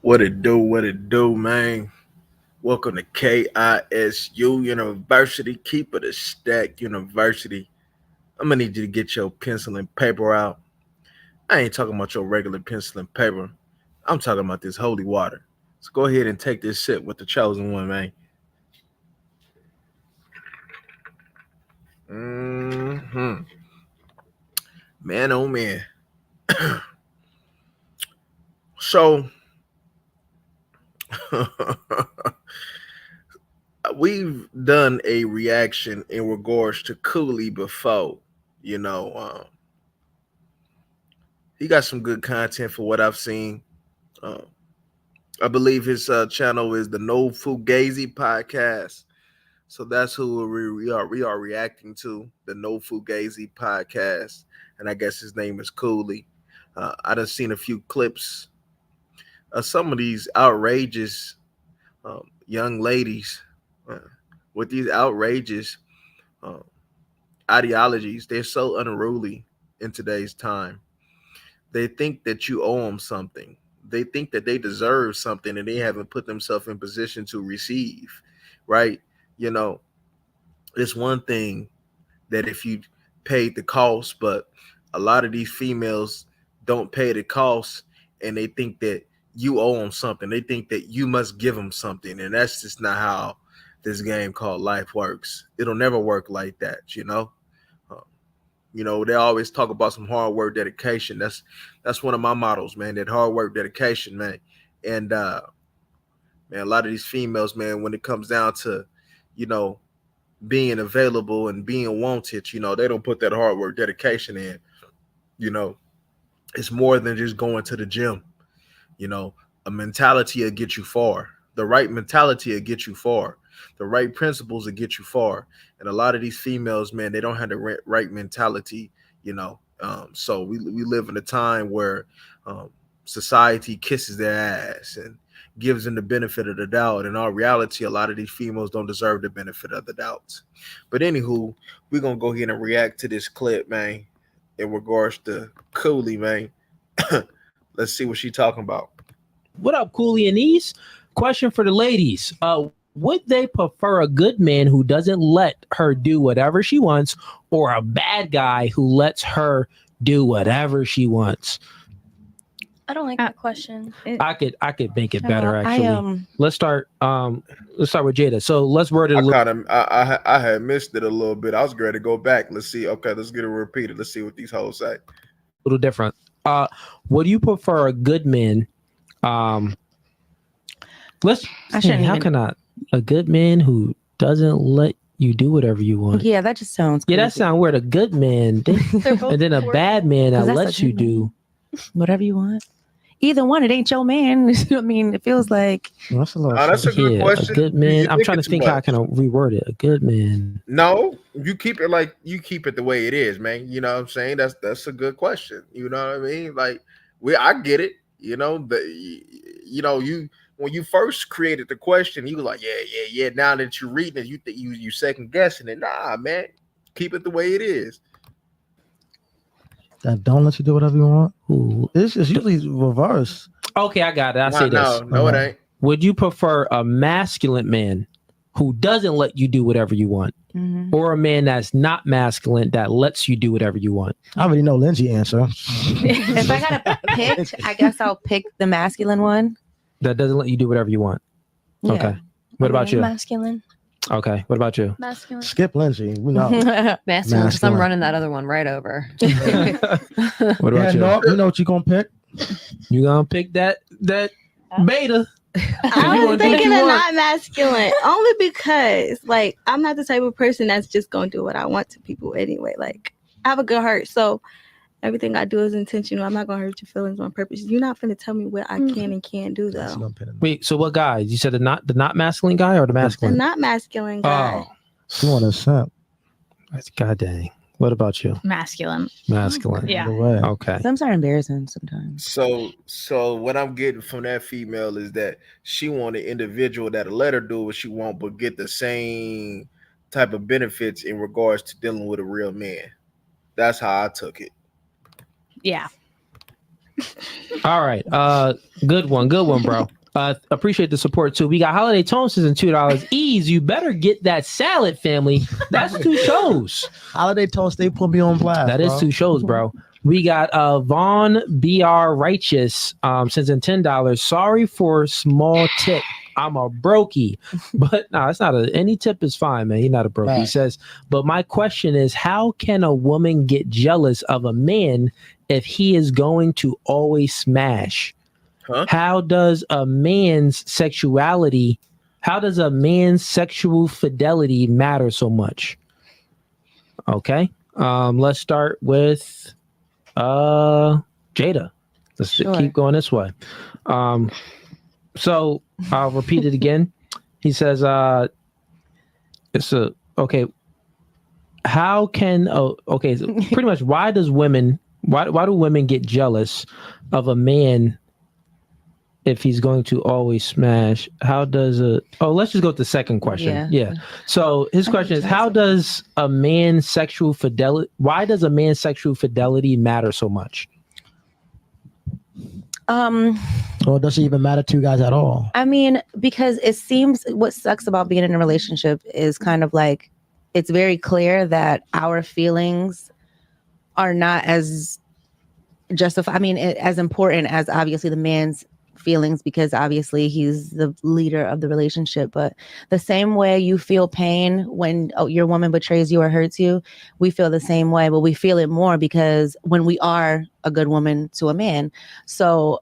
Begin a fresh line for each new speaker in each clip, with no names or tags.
What it do, man? Welcome to KISU University. Keep it a stack University. I'm gonna need you to get your pencil and paper out. I ain't talking about your regular pencil and paper. I'm talking about this holy water. So go ahead and take this sip with the chosen one, man. hmm Man, oh man. So we've done a reaction in regards to Cooley before. You know, um, he got some good content for what I've seen. Um, I believe his channel is the No Fugazi podcast. So that's who we are reacting to, the No Fugazi podcast, and I guess his name is Cooley. I done seen a few clips of some of these outrageous young ladies uh, with these outrageous uh, ideologies. They're so unruly in today's time. They think that you owe them something. They think that they deserve something and they haven't put themselves in position to receive, right? You know, it's one thing that if you paid the cost, but a lot of these females don't pay the cost and they think that you owe them something. They think that you must give them something. And that's just not how this game called life works. It'll never work like that. Uh, they always talk about some hard work, dedication. That's one of my models, man. That hard work, dedication, man. And man, a lot of these females, man, when it comes down to, you know, being available and being wanted, they don't put that hard work, dedication in. You know, it's more than just going to the gym. A mentality will get you far. The right mentality will get you far. The right principles will get you far. And a lot of these females, man, they don't have the right mentality. So we live in a time where society kisses their ass and gives them the benefit of the doubt. In all reality, a lot of these females don't deserve the benefit of the doubt. But anywho, we're gonna go ahead and react to this clip, man, in regards to Cooley, man. Let's see what she talking about.
What up, Cooley and East? Question for the ladies. Would they prefer a good man who doesn't let her do whatever she wants, or a bad guy who lets her do whatever she wants?
I don't like that question.
I could make it better, actually. Let's start with Jada. So let's word it a little.
I had missed it a little bit. I was ready to go back. Let's see. Okay, let's get it repeated. Let's see what these hoes say.
A little different. Would you prefer a good man? A good man who doesn't let you do whatever you want?
Yeah, that just sounds crazy.
Yeah, that sounds weird. A good man, and then a bad man that lets you do
whatever you want. Either one, it ain't your man. I mean, it feels like
that's a good question.
A good man. I'm trying to think how I can reword it. A good man.
No, you keep it the way it is, man. You know what I'm saying? That's a good question. You know what I mean? Like I get it. When you first created the question, you were like, yeah. Now that you're reading it, you think you second guessing it. Nah, man, keep it the way it is.
That don't let you do whatever you want. Ooh, it's usually reverse.
Okay, I got it. I'll say this.
No, it ain't.
Would you prefer a masculine man who doesn't let you do whatever you want, or a man that's not masculine that lets you do whatever you want?
I already know Lindsay's answer.
If I gotta pick, I guess I'll pick the masculine one.
That doesn't let you do whatever you want. Yeah. Okay. What about you?
Masculine.
Okay. What about you?
Masculine.
Skip Lindsay. We know.
Masculine. Because I'm running that other one right over.
What about you?
No, we know what you're gonna pick.
You gonna pick that beta?
I was thinking of not masculine, only because I'm not the type of person that's just gonna do what I want to people anyway. Like, I have a good heart, so everything I do is intentional. I'm not gonna hurt your feelings on purpose. You're not gonna tell me what I can and can't do, though.
Wait, so what guy? You said the not masculine guy or the masculine?
The not masculine guy.
Oh, you want to accept?
That's god dang. What about you?
Masculine.
Masculine.
Yeah.
Okay.
Some are embarrassing sometimes.
So what I'm getting from that female is that she want an individual that'll let her do what she want, but get the same type of benefits in regards to dealing with a real man. That's how I took it.
Yeah.
All right. Good one, bro. Appreciate the support too. We got Holiday Tone says $2. Ease, you better get that salad, family. That's 2 shows.
Holiday Toast, they put me on blast.
That is
bro.
2 shows, bro. We got Vaughn BR Righteous sends in $10. Sorry for small tip. I'm a brokey. But no, it's not any tip is fine, man. He's not a brokey.
Right.
He says, but my question is, how can a woman get jealous of a man if he is going to always smash?
Huh?
How does a man's sexual fidelity matter so much? Okay. Let's start with Jada. Let's keep going this way. So I'll repeat it again. He says, how can so pretty much why do women get jealous of a man if he's going to always smash? Let's just go with the second question. Yeah. So his question is, why does a man's sexual fidelity matter so much?
Or does it even matter to you guys at all?
I mean, because it seems what sucks about being in a relationship is kind of like it's very clear that our feelings are not as justified. I mean, as important as obviously the man's feelings, because obviously he's the leader of the relationship. But the same way you feel pain when your woman betrays you or hurts you, we feel the same way, but we feel it more because when we are a good woman to a man. So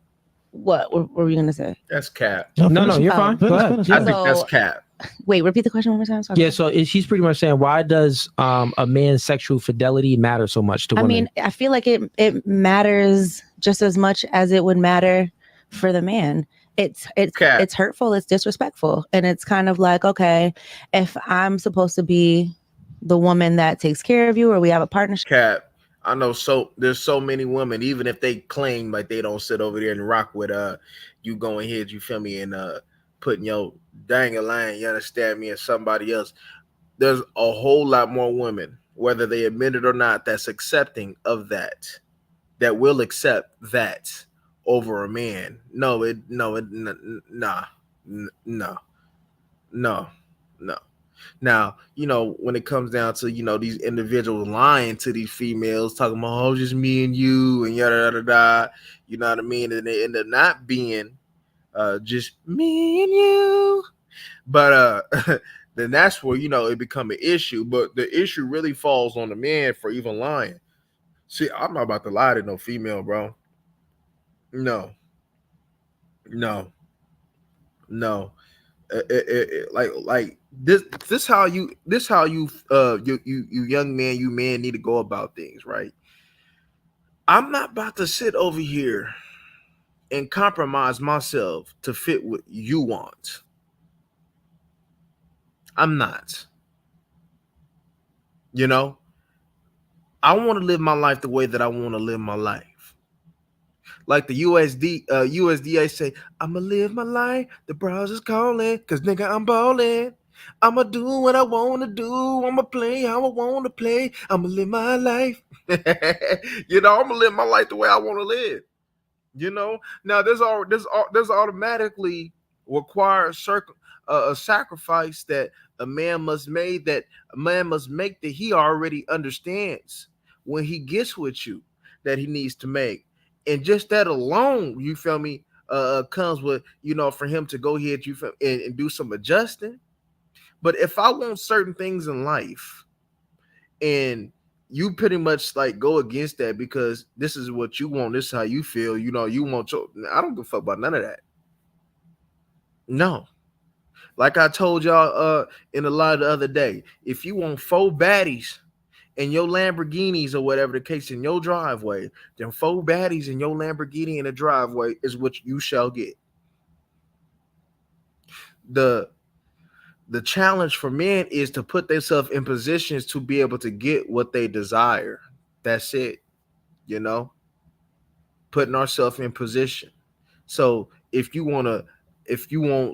what were we going to say?
That's cap.
No, you're fine. Go ahead.
I think that's cap.
Wait, repeat the question one more time. Sorry.
Yeah, so she's pretty much saying, why does a man's sexual fidelity matter so much to women?
I mean, I feel like it matters just as much as it would matter for the man. It's hurtful, it's disrespectful, and it's kind of like, okay, if I'm supposed to be the woman that takes care of you, or we have a partnership.
Cap. I know there's so many women, even if they claim like they don't sit over there and rock with you going ahead, you feel me, and putting your dang a line, you understand me, and somebody else. There's a whole lot more women, whether they admit it or not, that's accepting of that will accept that over a man. No. Now, when it comes down to, these individuals lying to these females, talking about, oh, just me and you and yada, yada, yada, you know what I mean? And they end up not being just me and you. But then that's where, it become an issue. But the issue really falls on the man for even lying. See, I'm not about to lie to no female, bro. No. Like this how you young man, you man need to go about things, right? I'm not about to sit over here and compromise myself to fit what you want. I'm not. I want to live my life the way that I want to live my life. Like the USDA say, I'ma live my life. The browser's calling, cause nigga, I'm balling. I'ma do what I wanna do. I'ma play how I wanna play. I'ma live my life. I'ma live my life the way I wanna live. Now there's automatically required a sacrifice that a man must make that he already understands when he gets with you that he needs to make. And just that alone, you feel me, comes with, for him to go ahead and do some adjusting. But if I want certain things in life and you pretty much like go against that because this is what you want, this is how you feel, you want I don't give a fuck about none of that. No. Like I told y'all in the live the other day, if you want 4 baddies in your Lamborghinis or whatever the case in your driveway, then 4 baddies in your Lamborghini in the driveway is what you shall get. The challenge for men is to put themselves in positions to be able to get what they desire. That's it. Putting ourselves in position. So if you want,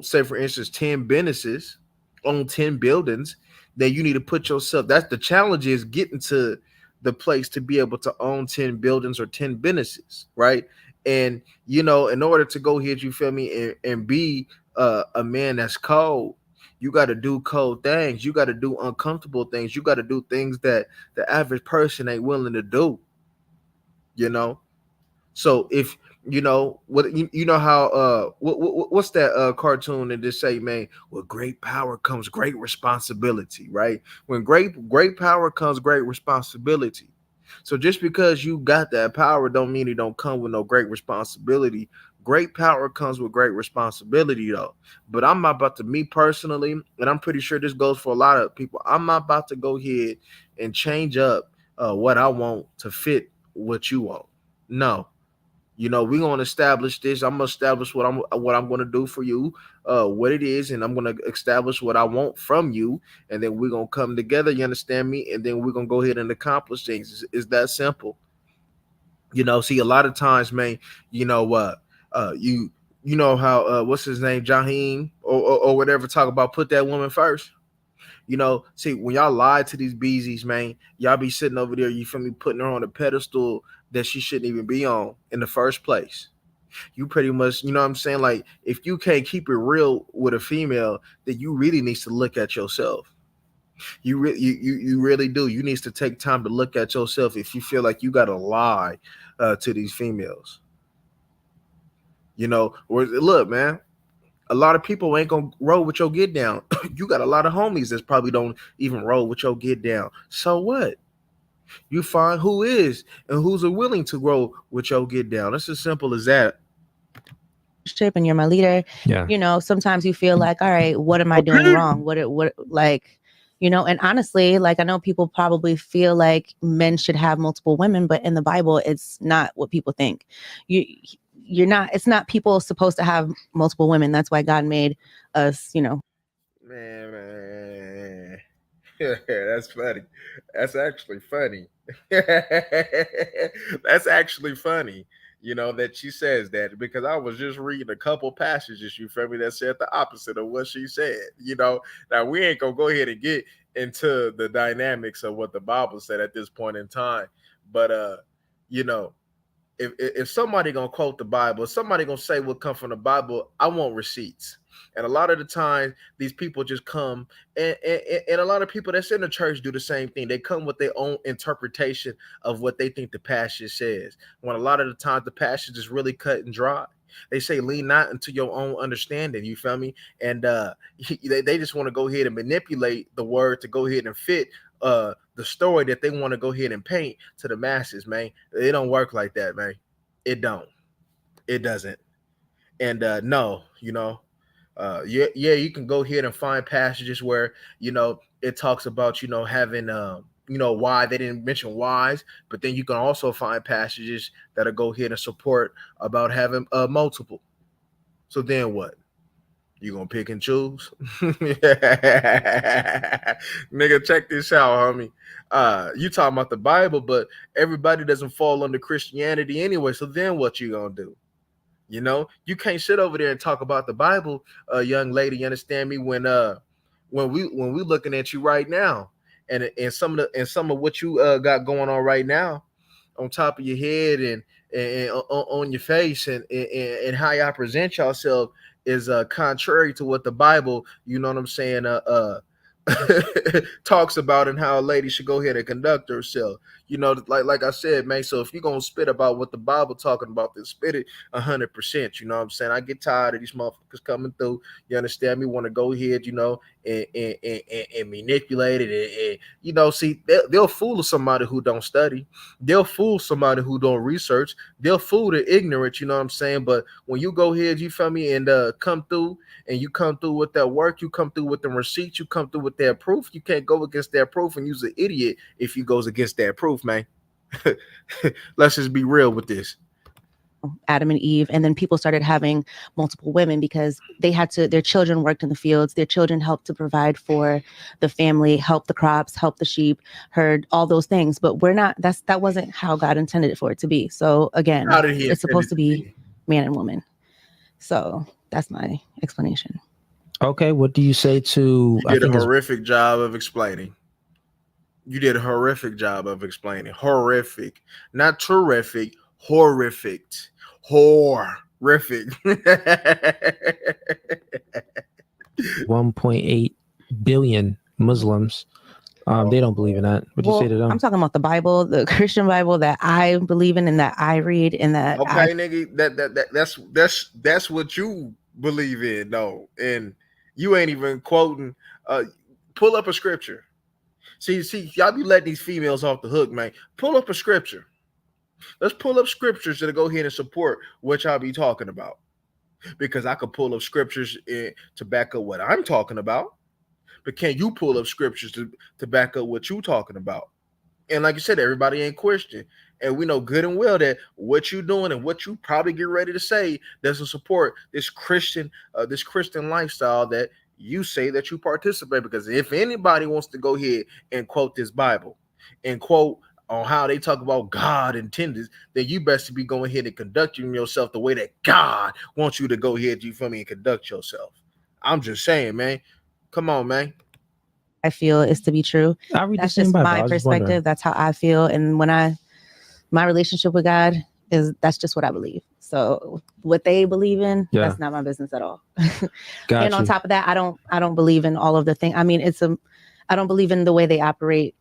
say for instance, 10 businesses on 10 buildings, then you need to put yourself. That's the challenge, is getting to the place to be able to own 10 buildings or 10 businesses, right? And you know, in order to go ahead, you feel me, and be a man that's cold, you got to do cold things. You got to do uncomfortable things. You got to do things that the average person ain't willing to do. You know, so if you know what you know how what's that cartoon that just say, man, with great power comes great responsibility, right? When great power comes great responsibility. So just because you got that power don't mean it don't come with no great responsibility. Great power comes with great responsibility though. But I'm not about to, me personally, and I'm pretty sure this goes for a lot of people, I'm not about to go ahead and change up what I want to fit what you want. No, you know, we're gonna establish this. I'm gonna establish what I'm gonna do for you, what it is, and I'm gonna establish what I want from you, and then we're gonna come together. You understand me? And then we're gonna go ahead and accomplish things. It's that simple. You know, see, a lot of times, man, you know what, you know how what's his name, Jaheim or whatever, talk about put that woman first. You know, see, when y'all lie to these beezies, man, y'all be sitting over there, you feel me, putting her on a pedestal that she shouldn't even be on in the first place. You pretty much, you know what I'm saying? Like, if you can't keep it real with a female, then you really needs to look at yourself. You really do. You needs to take time to look at yourself if you feel like you gotta lie to these females. You know, or look, man, a lot of people ain't gonna roll with your get down. You got a lot of homies that probably don't even roll with your get down. So what? You find who is and who's willing to roll with your get down. It's as simple as that.
And you're my leader.
Yeah.
You know, sometimes you feel like, all right, what am I doing wrong? What like, you know, and honestly, like, I know people probably feel like men should have multiple women, but in the Bible, it's not what people think. You're not, it's not people supposed to have multiple women. That's why God made us, you know.
Man. That's funny. That's actually funny. That's actually funny. You know that she says that because I was just reading a couple passages, you feel me, that said the opposite of what she said. You know, now we ain't gonna go ahead and get into the dynamics of what the Bible said at this point in time, but you know, if somebody gonna quote the Bible, if somebody gonna say what come from the Bible, I want receipts. And a lot of the time, these people just come, and a lot of people that's in the church do the same thing. They come with their own interpretation of what they think the passage says. When a lot of the times the passage is really cut and dry. They say lean not into your own understanding. You feel me? And they just want to go ahead and manipulate the word to go ahead and fit the story that they want to go ahead and paint to the masses, man. It don't work like that, man. It don't. It doesn't. And no, you know, yeah, you can go ahead and find passages where, you know, it talks about, you know, having you know, why they didn't mention whys, but then you can also find passages that'll go ahead and support about having multiple. So then what? You gonna pick and choose? Nigga, check this out, homie. You talking about the Bible, but everybody doesn't fall under Christianity anyway. So then what you gonna do? You know, you can't sit over there and talk about the Bible, young lady. You understand me? When we looking at you right now, and some of what you got going on right now, on top of your head and on your face and how y'all present yourself is contrary to what the Bible, you know what I'm saying, talks about, and how a lady should go ahead and conduct herself. You know, like I said, man. So if you're gonna spit about what the Bible talking about, then spit it 100%. You know what I'm saying? I get tired of these motherfuckers coming through. You understand me? Want to go ahead, you know, and manipulate it, and you know, see, they'll fool somebody who don't study. They'll fool somebody who don't research. They'll fool the ignorant. You know what I'm saying? But when you go ahead, you feel me, and come through, and you come through with that work, you come through with the receipts, you come through with that proof. You can't go against that proof and use an idiot if he goes against that proof, man. Let's just be real with this.
Adam and Eve, and then people started having multiple women because their children worked in the fields, their children helped to provide for the family, help the crops, help the sheep, herd, all those things. But that wasn't how God intended it for it to be. So again, it's supposed to be man and woman. So that's my explanation.
Okay, what do you say to?
You did a horrific job of explaining. You did a horrific job of explaining. Horrific, not terrific. Horrific. horrific.
1.8 billion Muslims. They don't believe in that. What do you say to them?
I'm talking about the Bible, the Christian Bible that I believe in and that I read and that
Okay, nigga, that's what you believe in, though, and you ain't even quoting. Pull up a scripture. See, y'all be letting these females off the hook, man. Pull up a scripture. Let's pull up scriptures to go ahead and support what y'all be talking about, because I could pull up scriptures to back up what I'm talking about, but can you pull up scriptures to back up what you talking about? And like you said, everybody ain't Christian. And we know good and well that what you doing and what you probably get ready to say doesn't support this Christian lifestyle that you say that you participate. Because if anybody wants to go ahead and quote this Bible and quote on how they talk about God intended, then you best be going ahead and conducting yourself the way that God wants you to go ahead, you feel me, and conduct yourself. I'm just saying, man. Come on, man.
I feel is to be true.
I read
That's
the same
just
Bible.
my perspective. That's how I feel. And when my relationship with God that's just what I believe. So what they believe in, that's not my business at all. And on top of that, I don't believe in all of the things. I mean, I don't believe in the way they operate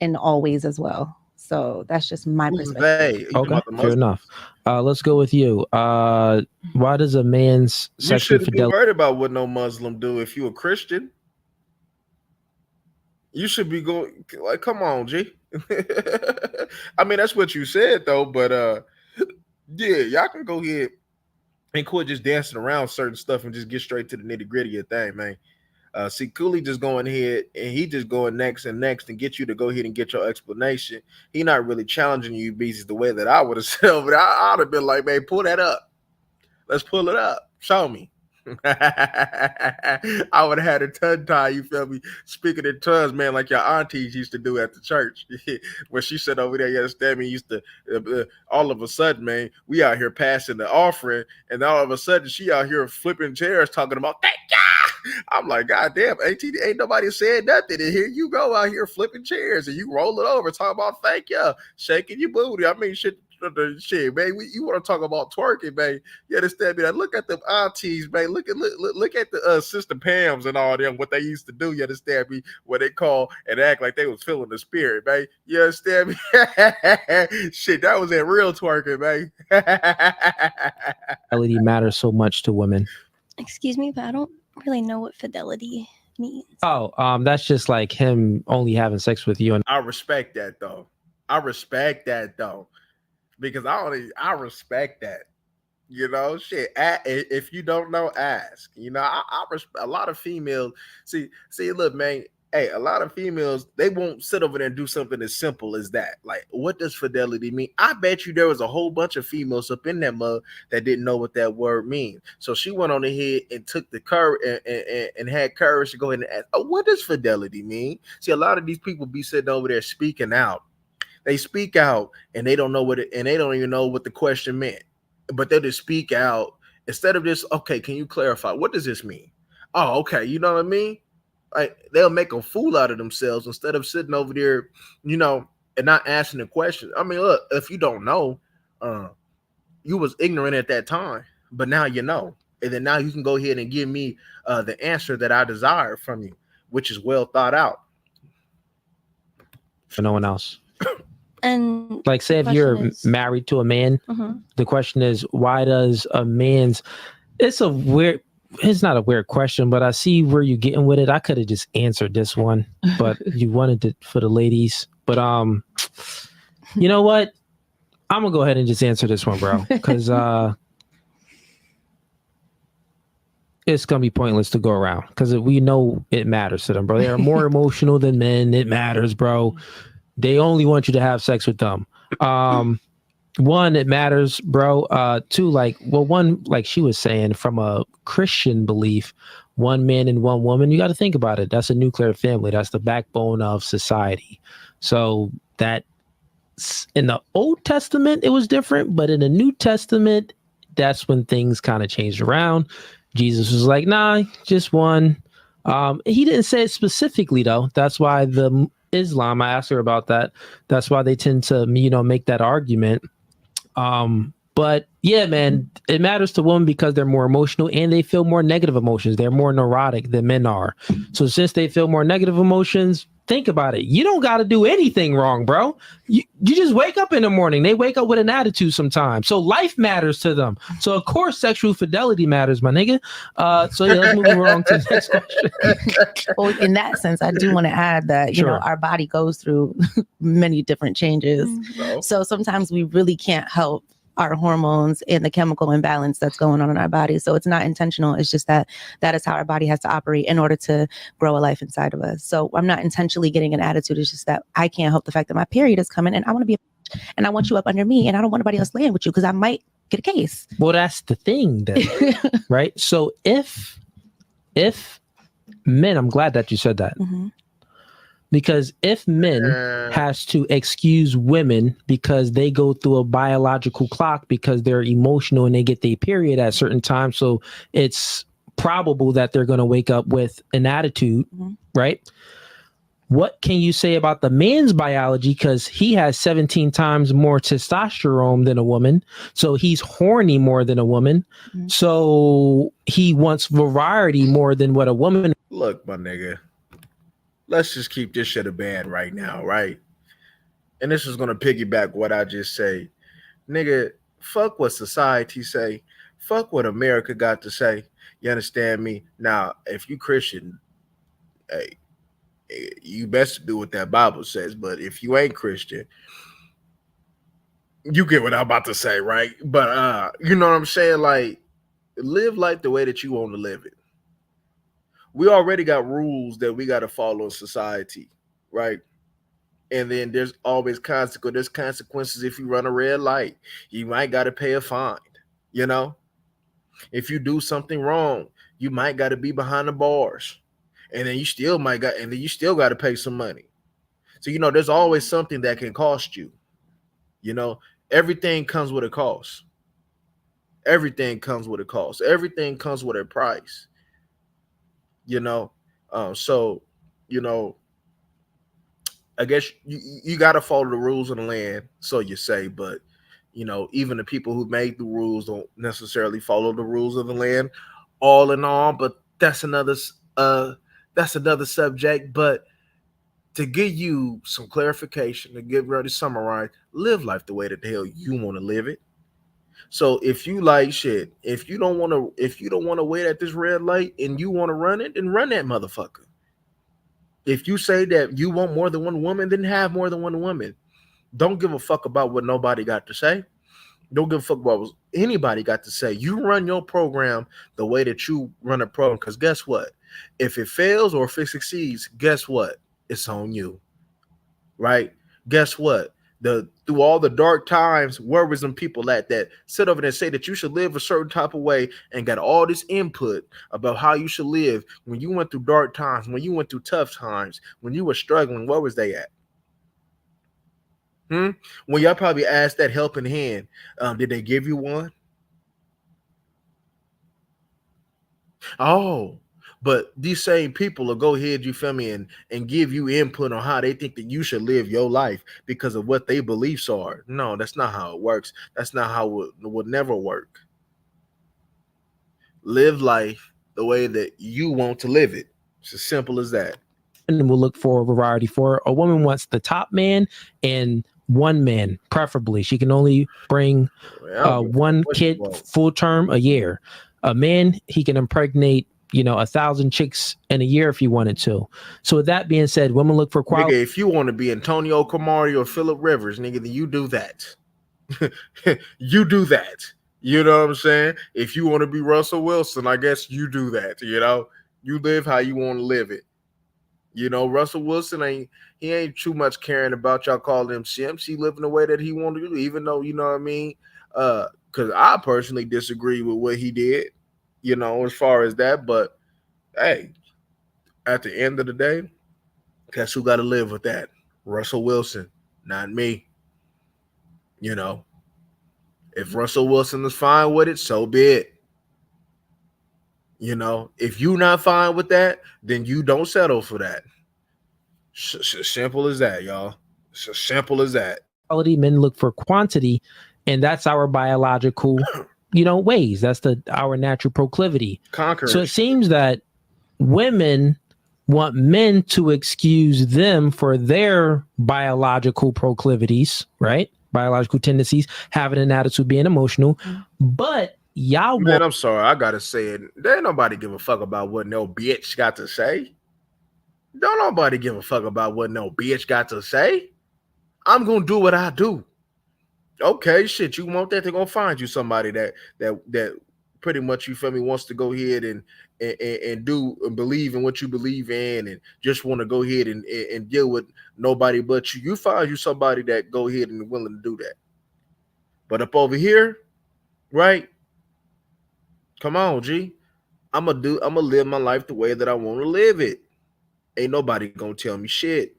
in all ways as well. So that's just my perspective.
Okay, fair enough. Let's go with you. Why does a man's sexual
you shouldn't
fidelity?
be worried about what no Muslim do if you a Christian. You should be going like, come on, G. I mean, that's what you said though, but yeah, y'all can go ahead and quit just dancing around certain stuff and just get straight to the nitty gritty of thing, man. See, Cooley just going ahead and he just going next and get you to go ahead and get your explanation. He not really challenging you, Beezy, the way that I would have said, but I'd have been like, man, pull that up. Let's pull it up. Show me. I would have had a tongue tie, you feel me, speaking in tongues, man, like your aunties used to do at the church. When she said over there, you understand me, used to all of a sudden, man, we out here passing the offering, and all of a sudden she out here flipping chairs talking about thank you. I'm like, God damn, ain't nobody said nothing, and here you go out here flipping chairs and you roll it over talking about thank you, shaking your booty. I mean, shit, man. You want to talk about twerking, man? You understand me? Like, look at the aunties, man. Look at the Sister Pams and all them. What they used to do, you understand me? What they call and act like they was feeling the spirit, man. You understand me? Shit, that was that real twerking, man.
Fidelity matters so much to women.
Excuse me, but I don't really know what fidelity means.
Oh, that's just like him only having sex with you. And
I respect that though. Because I respect that. You know, shit. If you don't know, ask. You know, I respect a lot of females. See, look, man. Hey, a lot of females, they won't sit over there and do something as simple as that. Like, what does fidelity mean? I bet you there was a whole bunch of females up in that mug that didn't know what that word means. So she went on ahead and took the courage and had courage to go ahead and ask, oh, what does fidelity mean? See, a lot of these people be sitting over there speaking out. They speak out and they don't know and they don't even know what the question meant. But they'll just speak out instead of just, okay, can you clarify? What does this mean? Oh, okay, you know what I mean? Like, they'll make a fool out of themselves instead of sitting over there, you know, and not asking the question. I mean, look, if you don't know, you was ignorant at that time, but now you know. And then now you can go ahead and give me the answer that I desire from you, which is well thought out.
For no one else.
And
like, say if you're married to a man, the question is, why does a man's, it's not a weird question, but I see where you're getting with it. I could have just answered this one, but you wanted it for the ladies. But you know what? I'm gonna go ahead and just answer this one, bro, because it's gonna be pointless to go around, because we know it matters to them, bro. They are more emotional than men. It matters, bro. They only want you to have sex with them. One, it matters, bro. Two, one, like she was saying, from a Christian belief, one man and one woman, you got to think about it. That's a nuclear family. That's the backbone of society. So that in the Old Testament, it was different, but in the New Testament, that's when things kind of changed around. Jesus was like, nah, just one. He didn't say it specifically, though. That's why the Islam, I asked her about that. That's why they tend to, make that argument. But yeah, man, it matters to women because they're more emotional and they feel more negative emotions. They're more neurotic than men are. So since they feel more negative emotions, think about it. You don't got to do anything wrong, bro. You just wake up in the morning. They wake up with an attitude sometimes. So life matters to them. So of course, sexual fidelity matters, my nigga. So yeah, let's move along to the next question.
Well, in that sense, I do want to add that, you know, our body goes through many different changes. So sometimes we really can't help our hormones and the chemical imbalance that's going on in our body. So it's not intentional. It's just that is how our body has to operate in order to grow a life inside of us. So I'm not intentionally getting an attitude. It's just that I can't help the fact that my period is coming and I want to be and I want you up under me and I don't want anybody else laying with you because I might get a case.
Well, that's the thing then, right? So if men, I'm glad that you said that. Because if men has to excuse women because they go through a biological clock because they're emotional and they get their period at certain times, so it's probable that they're going to wake up with an attitude, right? What can you say about the man's biology? Because he has 17 times more testosterone than a woman, so he's horny more than a woman. So he wants variety more than what a woman.
Look, my nigga. Let's just keep this shit a band right now, right? And this is gonna piggyback what I just say. Nigga, fuck what society say. Fuck what America got to say. You understand me? Now, if you Christian, hey, you best do what that Bible says. But if you ain't Christian, you get what I'm about to say, right? But you know what I'm saying? Like, live life the way that you want to live it. We already got rules that we got to follow in society, right? And then there's always consequences. There's consequences if you run a red light. You might got to pay a fine, you know? If you do something wrong, you might got to be behind the bars. And then you still got to pay some money. So, you know, there's always something that can cost you. You know, everything comes with a cost. Everything comes with a cost. Everything comes with a price. You know, so, you know, I guess you got to follow the rules of the land, so you say, but, you know, even the people who made the rules don't necessarily follow the rules of the land all in all, but that's another subject. But to give you some clarification, to get ready to summarize, live life the way that the hell you want to live it. So if you like shit, if you don't want to wait at this red light and you want to run it, then run that motherfucker. If you say that you want more than one woman, then have more than one woman. Don't give a fuck about what nobody got to say. Don't give a fuck about what anybody got to say. You run your program the way that you run a program, because guess what? If it fails or if it succeeds, guess what? It's on you, right? Guess what? Through all the dark times, where was some people at that sit over there and say that you should live a certain type of way and got all this input about how you should live when you went through dark times, when you went through tough times, when you were struggling? Where was they at? When y'all probably asked that helping hand, did they give you one? Oh, but these same people will go ahead, you feel me, and give you input on how they think that you should live your life because of what their beliefs are. No, that's not how it works. That's not how it would never work. Live life the way that you want to live it. It's as simple as that.
And we'll look for a variety. For a woman wants the top man and one man, preferably. She can only bring one kid full term a year. A man, he can impregnate 1,000 chicks in a year if he wanted to. So with that being said, women look for quality.
Nigga, if you want to be Antonio Cromartie or Phillip Rivers, nigga, then you do that. You do that. You know what I'm saying? If you want to be Russell Wilson, I guess you do that. You know, you live how you want to live it. You know, Russell Wilson ain't too much caring about y'all calling him simps. He living the way that he wanted to do, even though, you know what I mean? Because I personally disagree with what he did, you know, as far as that. But hey, at the end of the day, guess who got to live with that? Russell Wilson, not me. You know, if Russell Wilson is fine with it, so be it. You know, if you're not fine with that, then you don't settle for that. Simple as that, y'all. It's as simple as that.
Men look for quantity, and that's our biological, ways. That's our natural proclivity.
Conquerors.
So it seems that women want men to excuse them for their biological proclivities, right? Biological tendencies, having an attitude, being emotional. But y'all
Man, I'm sorry, I gotta say it. There ain't nobody give a fuck about what no bitch got to say. Don't nobody give a fuck about what no bitch got to say. I'm gonna do what I do. Okay, shit, you want that? They're gonna find you somebody that pretty much, you feel me, wants to go ahead and do and believe in what you believe in, and just want to go ahead and deal with nobody but you. You find you somebody that go ahead and willing to do that. But up over here, right? Come on, G. I'm gonna live my life the way that I want to live it. Ain't nobody gonna tell me shit.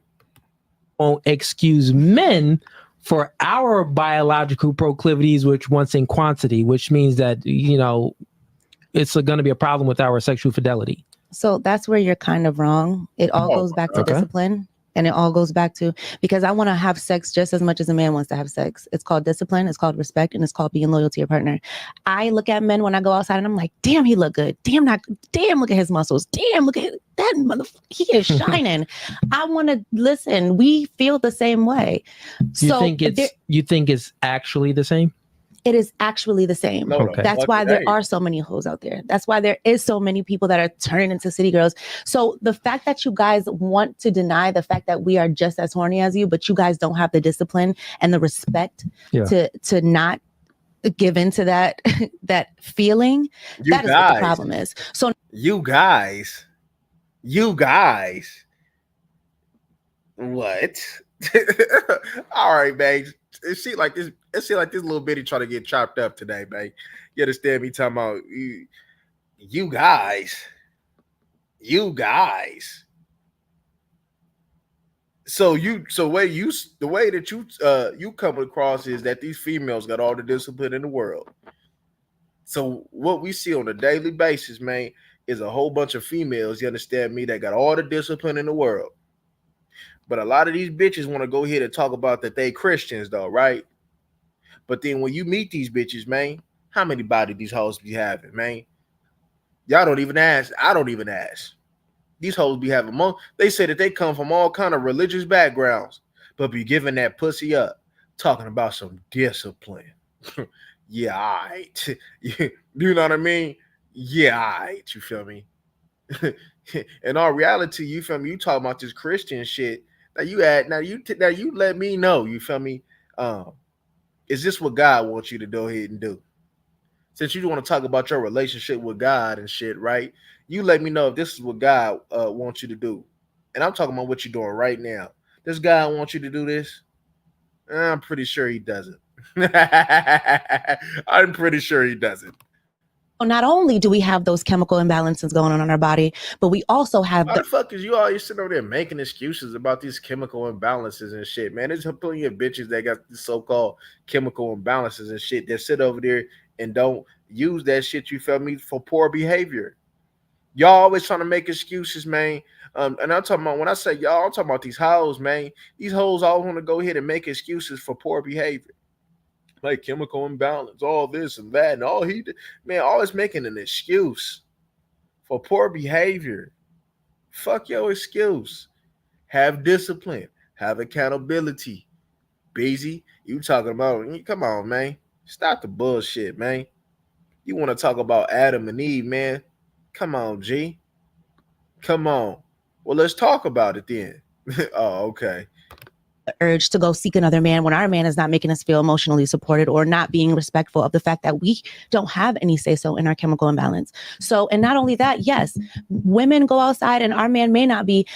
won't excuse men for our biological proclivities, which once in quantity, which means that, it's going to be a problem with our sexual fidelity.
So that's where you're kind of wrong. It all goes back to discipline. And it all goes back to, because I want to have sex just as much as a man wants to have sex. It's called discipline, it's called respect, and it's called being loyal to your partner. I look at men when I go outside and I'm like, damn, he look good. Damn, look at his muscles. Damn, look at that motherfucker. He is shining. I want to listen. We feel the same way.
You think it's actually the same?
It is actually the same.
Okay.
That's why there are so many hoes out there. That's why there is so many people that are turning into city girls. So the fact that you guys want to deny the fact that we are just as horny as you, but you guys don't have the discipline and the respect to not give into that that feeling, that is what the problem is. So
you guys, what? All right, babe. It seemed like this little bitty trying to get chopped up today, babe. You understand me talking about you guys. So the way that you come across is that these females got all the discipline in the world. So what we see on a daily basis, man, is a whole bunch of females, you understand me, that got all the discipline in the world. But a lot of these bitches want to go ahead and talk about that they Christians though, right? But then when you meet these bitches, man, how many body these hoes be having, man? Y'all don't even ask. I don't even ask. These hoes be having more. They say that they come from all kind of religious backgrounds, but be giving that pussy up, talking about some discipline. Yeah, all right. You know what I mean? Yeah, all right. You feel me? In all reality, you feel me? You talking about this Christian shit. Now you let me know. You feel me? Is this what God wants you to go ahead and do? Since you want to talk about your relationship with God and shit, right? You let me know if this is what God wants you to do. And I'm talking about what you're doing right now. Does God want you to do this? I'm pretty sure he doesn't. I'm pretty sure he doesn't.
Not only do we have those chemical imbalances going on in our body, but we also have
Why the fuck is you always sitting over there making excuses about these chemical imbalances and shit, man? There's plenty of bitches that got these so-called chemical imbalances and shit that sit over there and don't use that shit, you feel me, for poor behavior. Y'all always trying to make excuses, man. And I'm talking about, when I say y'all, I'm talking about these hoes, man. These hoes all want to go ahead and make excuses for poor behavior. Like chemical imbalance, all this and that, and all he did, man, always making an excuse for poor behavior. Fuck your excuse. Have discipline. Have accountability. Busy, you talking about, come on, man. Stop the bullshit, man. You want to talk about Adam and Eve, man? Come on, G. Come on. Well, let's talk about it then. Oh, okay.
Urge to go seek another man when our man is not making us feel emotionally supported or not being respectful of the fact that we don't have any say so in our chemical imbalance. So, and not only that, yes, women go outside and our man may not be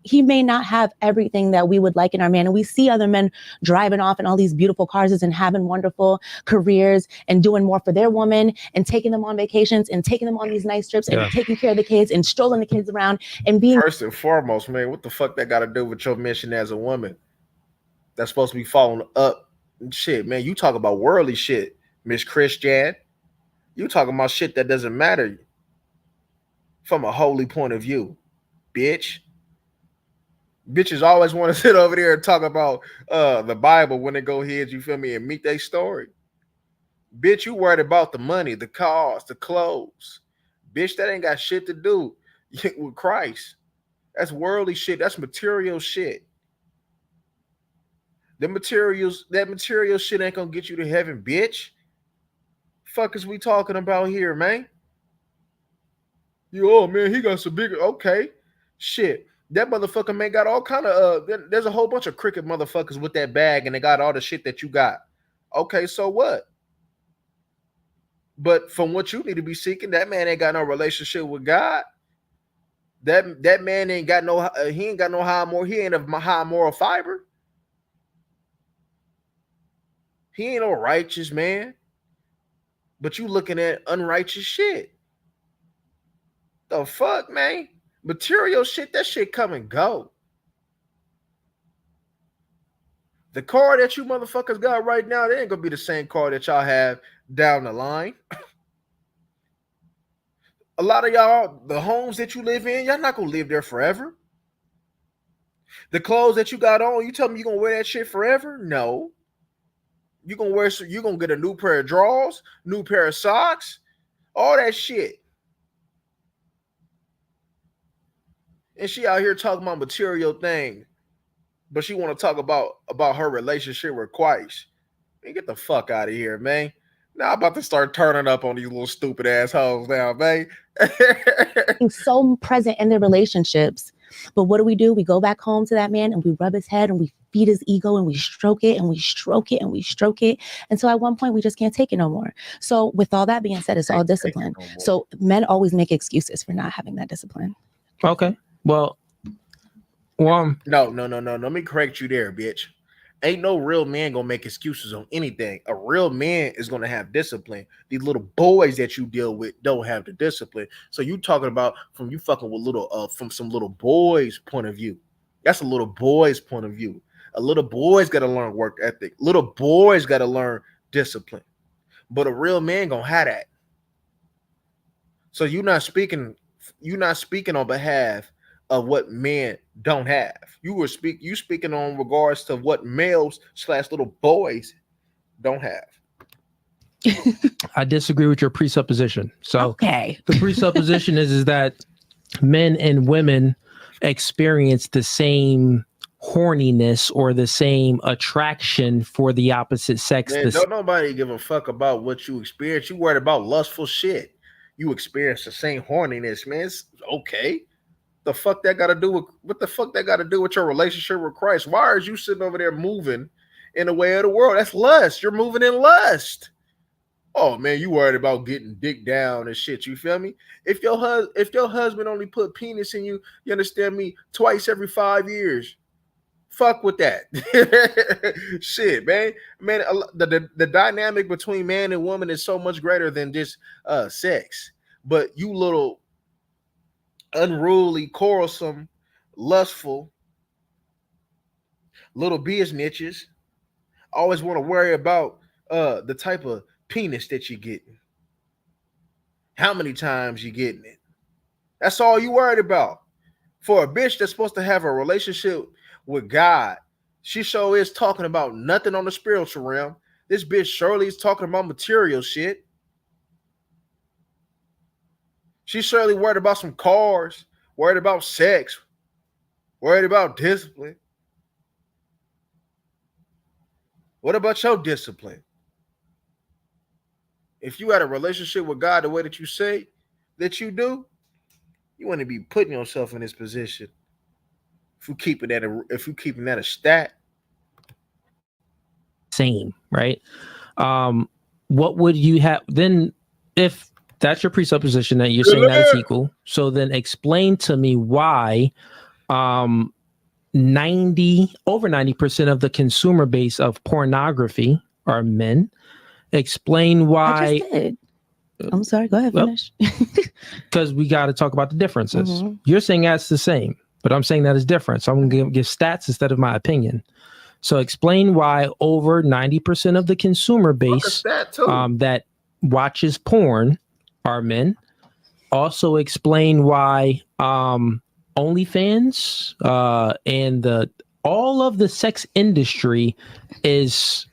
he may not have everything that we would like in our man. And we see other men driving off in all these beautiful cars and having wonderful careers and doing more for their woman and taking them on vacations and taking them on these nice trips and taking care of the kids and strolling the kids around and being.
First and foremost, man, what the fuck that got to do with your mission as a woman? That's supposed to be following up shit, man. You talk about worldly shit, Miss Christian. You talking about shit that doesn't matter from a holy point of view, bitch. Bitches always want to sit over there and talk about the Bible when they go ahead, you feel me, and meet their story. Bitch, you worried about the money, the cars, the clothes. Bitch, that ain't got shit to do with Christ. That's worldly shit. That's material shit. That material shit ain't gonna get you to heaven, bitch. Fuck is we talking about here, man? Oh man, he got some bigger. Okay, shit. That motherfucker man got all kind of. There's a whole bunch of cricket motherfuckers with that bag, and they got all the shit that you got. Okay, so what? But from what you need to be seeking, that man ain't got no relationship with God. That man ain't got no. He ain't got no high moral. He ain't a high moral fiber. He ain't no righteous man. But you looking at unrighteous shit. The fuck, man? Material shit, that shit come and go. The car that you motherfuckers got right now, they ain't gonna be the same car that y'all have down the line. A lot of y'all, the homes that you live in, y'all not gonna live there forever. The clothes that you got on, you tell me you gonna wear that shit forever? No. You gonna get a new pair of drawers, new pair of socks, all that shit. And she out here talking about material things, but she want to talk about her relationship with Christ. Man, get the fuck out of here, man. Now I'm about to start turning up on these little stupid assholes now, man.
So present in their relationships. But what do? We go back home to that man and we rub his head and we feed his ego and we stroke it and we stroke it and we stroke it. And so at one point we just can't take it no more. So with all that being said, it's all discipline. So men always make excuses for not having that discipline.
Okay. Well,
no. Let me correct you there, bitch. Ain't no real man gonna make excuses on anything. A real man is gonna have discipline. These little boys that you deal with don't have the discipline. So you talking about from you fucking with little from some little boys' point of view. That's a little boy's point of view. A little boy's gotta learn work ethic. Little boys gotta learn discipline. But a real man gonna have that. So you're not speaking on behalf of what men don't have. You speaking on regards to what males / little boys don't have.
I disagree with your presupposition. So
okay.
The presupposition is that men and women experience the same horniness or the same attraction for the opposite sex.
Man, don't nobody give a fuck about what you experience. You worried about lustful shit. You experience the same horniness, man. It's okay. What the fuck that got to do with your relationship with Christ? Why are you sitting over there moving in the way of the world? That's lust. You're moving in lust. Oh man, you worried about getting dick down and shit. You feel me? If your husband only put penis in you, you understand me, twice every 5 years, fuck with that. Shit, man. The dynamic between man and woman is so much greater than just sex. But you little unruly, quarrelsome, lustful little bitches always want to worry about the type of penis that you're getting, how many times you're getting it. That's all you worried about. For a bitch that's supposed to have a relationship with God, she sure is talking about nothing on the spiritual realm. This bitch surely is talking about material shit. She's surely worried about some cars, worried about sex, worried about discipline. What about your discipline? If you had a relationship with God the way that you say that you do, you want to be putting yourself in this position. If you keeping that a stat.
Same, right? What would you have then if that's your presupposition that you're saying that it's equal? So then explain to me why over 90% of the consumer base of pornography are men. Explain why.
I just did. I'm sorry, go ahead, finish.
Because we got to talk about the differences. Mm-hmm. You're saying that's the same, but I'm saying that is different. So I'm going to give stats instead of my opinion. So explain why over 90% of the consumer base that watches porn are men. Also explain why OnlyFans and all of the sex industry is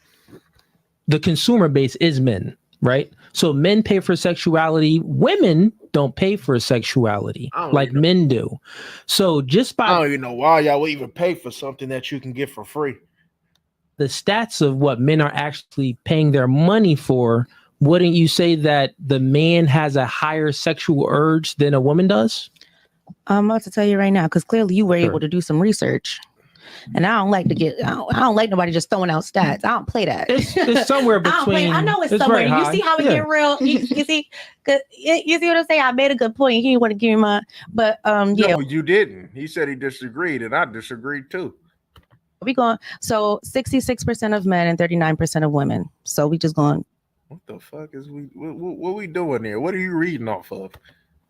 the consumer base is men. right? So men pay for sexuality. Women don't pay for sexuality like men do. So just by
I don't even know why y'all would even pay for something that you can get for free.
the stats of what men are actually paying their money for, wouldn't you say that the man has a higher sexual urge than a woman does?
I'm about to tell you right now, because clearly you were
Sure.
able to do some research. And I don't like to get, I don't like nobody just throwing out stats. I don't play that.
It's somewhere between.
I know it's somewhere.
very
You
high.
see how it
Yeah.
get real? You see, you see what I'm saying? I made a good point. He didn't want to give me my, but yeah,
No, you didn't. He said he disagreed, and I disagreed too.
we going. So 66% of men and 39% of women. So we just going.
What the fuck is what we doing there? What are you reading off of?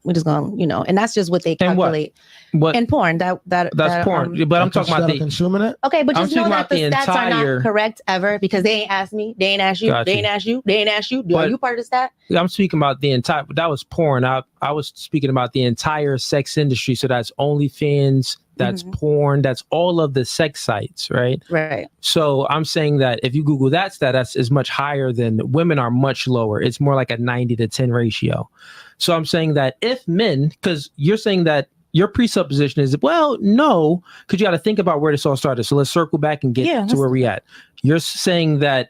We're just going, and that's just what they
And what?
calculate.
What?
And porn. That's
porn. But I'm talking about the.
consuming it.
Okay, but
I'm
just know
speaking
that
about
the
the
stats are
entire-
not correct ever because they ain't asked me. They ain't asked you.
Got
They
you.
ain't asked you. They ain't asked you. Are
But-
you part of the stat?
I'm speaking about the entire. That was porn. I was speaking about the entire sex industry. So that's OnlyFans. That's porn. That's all of the sex sites, right?
Right.
So I'm saying that if you Google that stat, is much higher than women are much lower. It's more like a 90-10 ratio. So I'm saying that if men, because you're saying that your presupposition is, well, no, because you got to think about where this all started. So let's circle back and get to where we at. You're saying that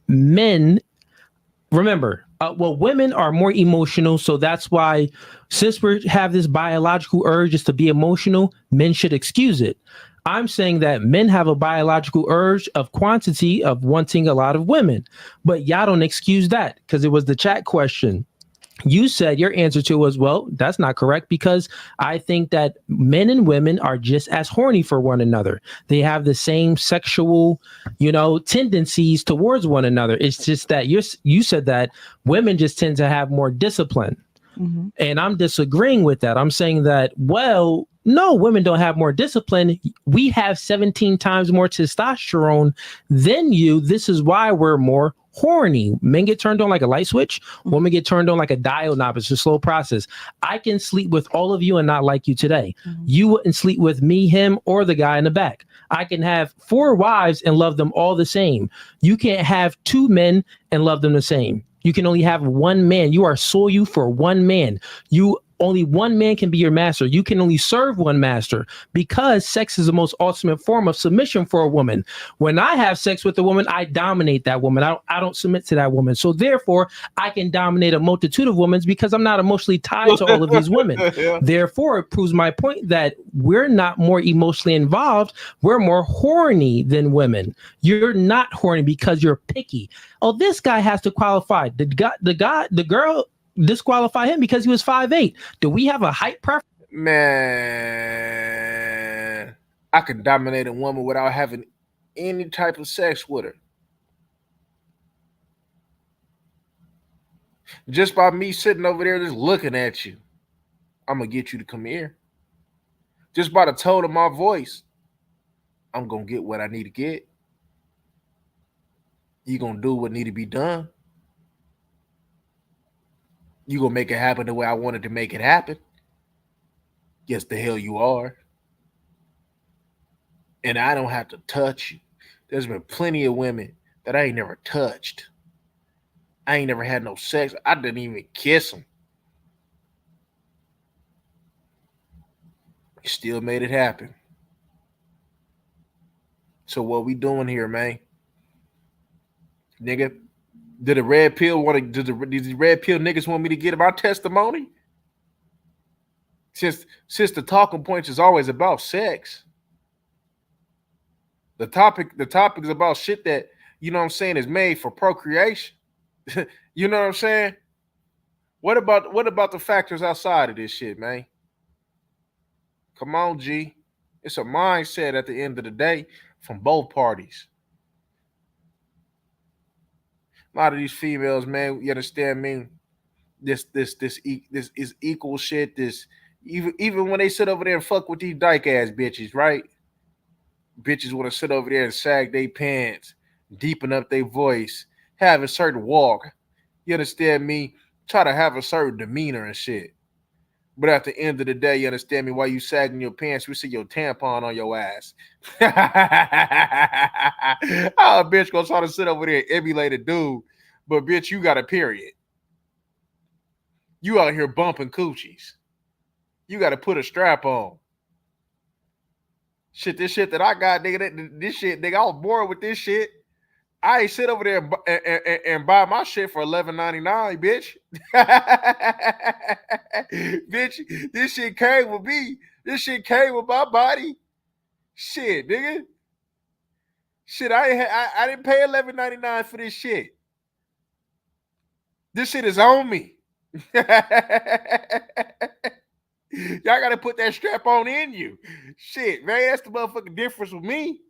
men, remember, women are more emotional. So that's why, since we have this biological urge just to be emotional, men should excuse it. I'm saying that men have a biological urge of quantity of wanting a lot of women, but y'all don't excuse that because it was the chat question. You said your answer to was, well, that's not correct because I think that men and women are just as horny for one another. They have the same sexual, tendencies towards one another. It's just that you said that women just tend to have more discipline.
Mm-hmm.
And I'm disagreeing with that. I'm saying that, well, no, women don't have more discipline. We have 17 times more testosterone than you. This is why we're more horny. Men get turned on like a light switch. Women get turned on like a dial knob. It's a slow process. I can sleep with all of you and not like you today. You wouldn't sleep with me, him, or the guy in the back. I can have 4 wives and love them all the same. You can't have 2 men and love them the same. You can only have 1 man. You are sold for 1 man. Only 1 man can be your master. You can only serve 1 master because sex is the most ultimate form of submission for a woman. When I have sex with a woman, I dominate that woman. I don't submit to that woman. So therefore, I can dominate a multitude of women because I'm not emotionally tied to all of these women.
Yeah.
Therefore, it proves my point that we're not more emotionally involved. We're more horny than women. You're not horny because you're picky. Oh, this guy has to qualify. The girl disqualify him because he was 5'8". Do we have a height preference?
Man, I can dominate a woman without having any type of sex with her. Just by me sitting over there just looking at you, I'm going to get you to come here. Just by the tone of my voice, I'm going to get what I need to get. You going to do what need to be done. You going to make it happen the way I wanted to make it happen. Yes, the hell you are. And I don't have to touch you. There's been plenty of women that I ain't never touched. I ain't never had no sex. I didn't even kiss them. Still made it happen. So what we doing here, man? Nigga, did the red pill these red pill niggas want me to get my testimony? Since the talking points is always about sex. The topic is about shit that, you know what I'm saying, is made for procreation. You know what I'm saying? What about the factors outside of this shit, man? Come on, G. It's a mindset at the end of the day from both parties. A lot of these females, man, you understand me? This is equal shit. This even when they sit over there and fuck with these dyke ass bitches, right? Bitches want to sit over there and sag their pants, deepen up their voice, have a certain walk. You understand me? Try to have a certain demeanor and shit. But at the end of the day, you understand me? While you sagging your pants, we see your tampon on your ass. Oh, bitch gonna try to sit over there and emulate a dude. but bitch, you got a period. You out here bumping coochies. You got to put a strap on. Shit, this shit that I got, nigga, this shit, nigga, I was born with this shit. I ain't sit over there and buy my shit for $11.99, bitch. Bitch, this shit came with me. This shit came with my body. Shit, nigga. Shit, I didn't pay $11.99 for this shit. This shit is on me. Y'all gotta put that strap on in you. Shit, man, that's the motherfucking difference with me.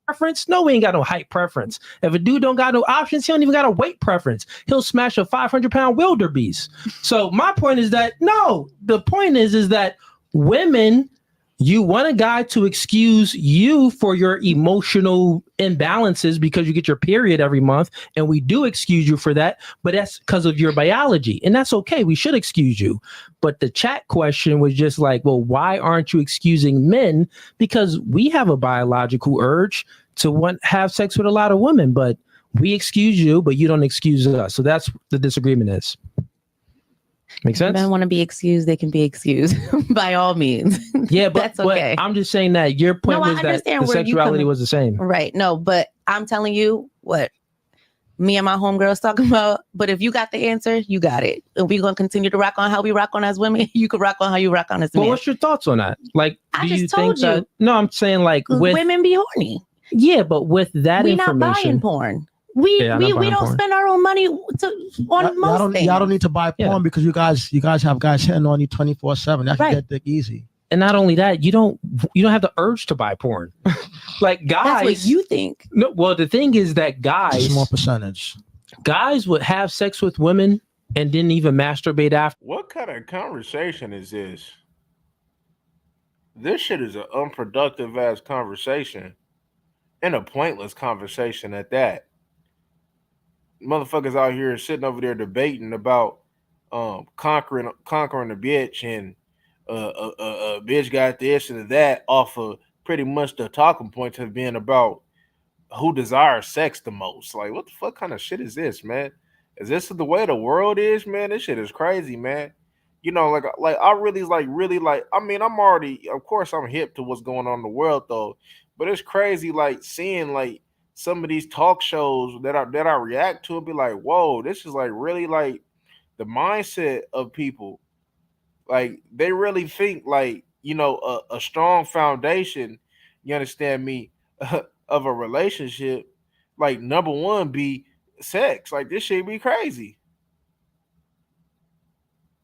Preference? No, we ain't got no height preference. If a dude don't got no options, he don't even got a weight preference. He'll smash a 500-pound wildebeest. So my point is that the point is that women, you want a guy to excuse you for your emotional imbalances because you get your period every month, and we do excuse you for that, but that's because of your biology, and that's okay. We should excuse you. But the chat question was just like, well, why aren't you excusing men? Because we have a biological urge to have sex with a lot of women, but we excuse you, but you don't excuse us. So that's the disagreement is. Make sense?
If men want to be excused, they can be excused by all means.
Yeah, but,
that's okay.
But I'm just saying that your point was that the sexuality was the same.
Right. No, but I'm telling you what me and my homegirls talking about. But if you got the answer, you got it. And we're going to continue to rock on how we rock on as women. You can rock on how you rock on as men.
Well, what's your thoughts on that? Like,
I
do
just
you
told
think that? No, I'm saying like with
women be horny.
Yeah, but with that
we
information,
not buying porn. We don't spend our own money on most things.
Y'all don't need to buy porn because you guys have guys hitting on you 24/7. That's
right.
Get dick easy.
And not only that, you don't have the urge to buy porn. Like guys,
that's what you think.
No, well, the thing is that guys,
small percentage,
guys would have sex with women and didn't even masturbate after.
What kind of conversation is this? This shit is an unproductive ass conversation and a pointless conversation at that. Motherfuckers out here sitting over there debating about conquering a bitch and a bitch got this and that off of pretty much the talking points have been about who desires sex the most. Like, what the fuck kind of shit is this, man? Is this the way the world is, man? This shit is crazy, man. You know, like I really I mean, I'm already, of course I'm hip to what's going on in the world though, but it's crazy like seeing like some of these talk shows that I react to and be like, whoa, this is like really like the mindset of people. Like they really think like, you know, a strong foundation, you understand me, of a relationship, like number one be sex. Like this shit be crazy.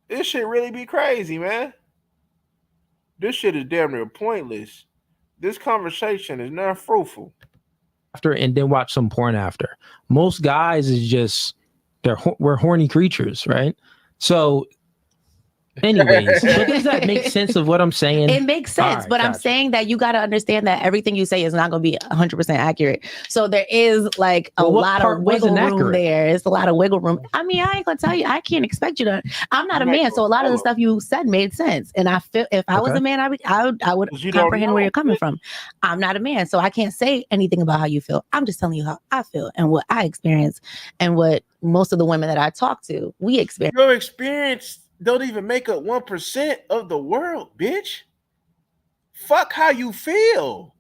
This shit really be crazy, man. This shit is damn near pointless. This conversation is not fruitful.
After and then watch some porn after. Most guys is just we're horny creatures, right? So anyways, but does that make sense of what I'm saying?
It makes sense, right, but gotcha. I'm saying that you got to understand that everything you say is not going to be 100% accurate. So there is like a lot of wiggle room there. It's a lot of wiggle room. I mean, I ain't going to tell you, I can't expect you to. I'm not a man, so a lot of the stuff you said made sense. And I feel if I was a man, I would comprehend where you're coming from. I'm not a man, so I can't say anything about how you feel. I'm just telling you how I feel and what I experience and what most of the women that I talk to, we experience.
Your experience don't even make up 1% of the world, bitch. Fuck how you feel.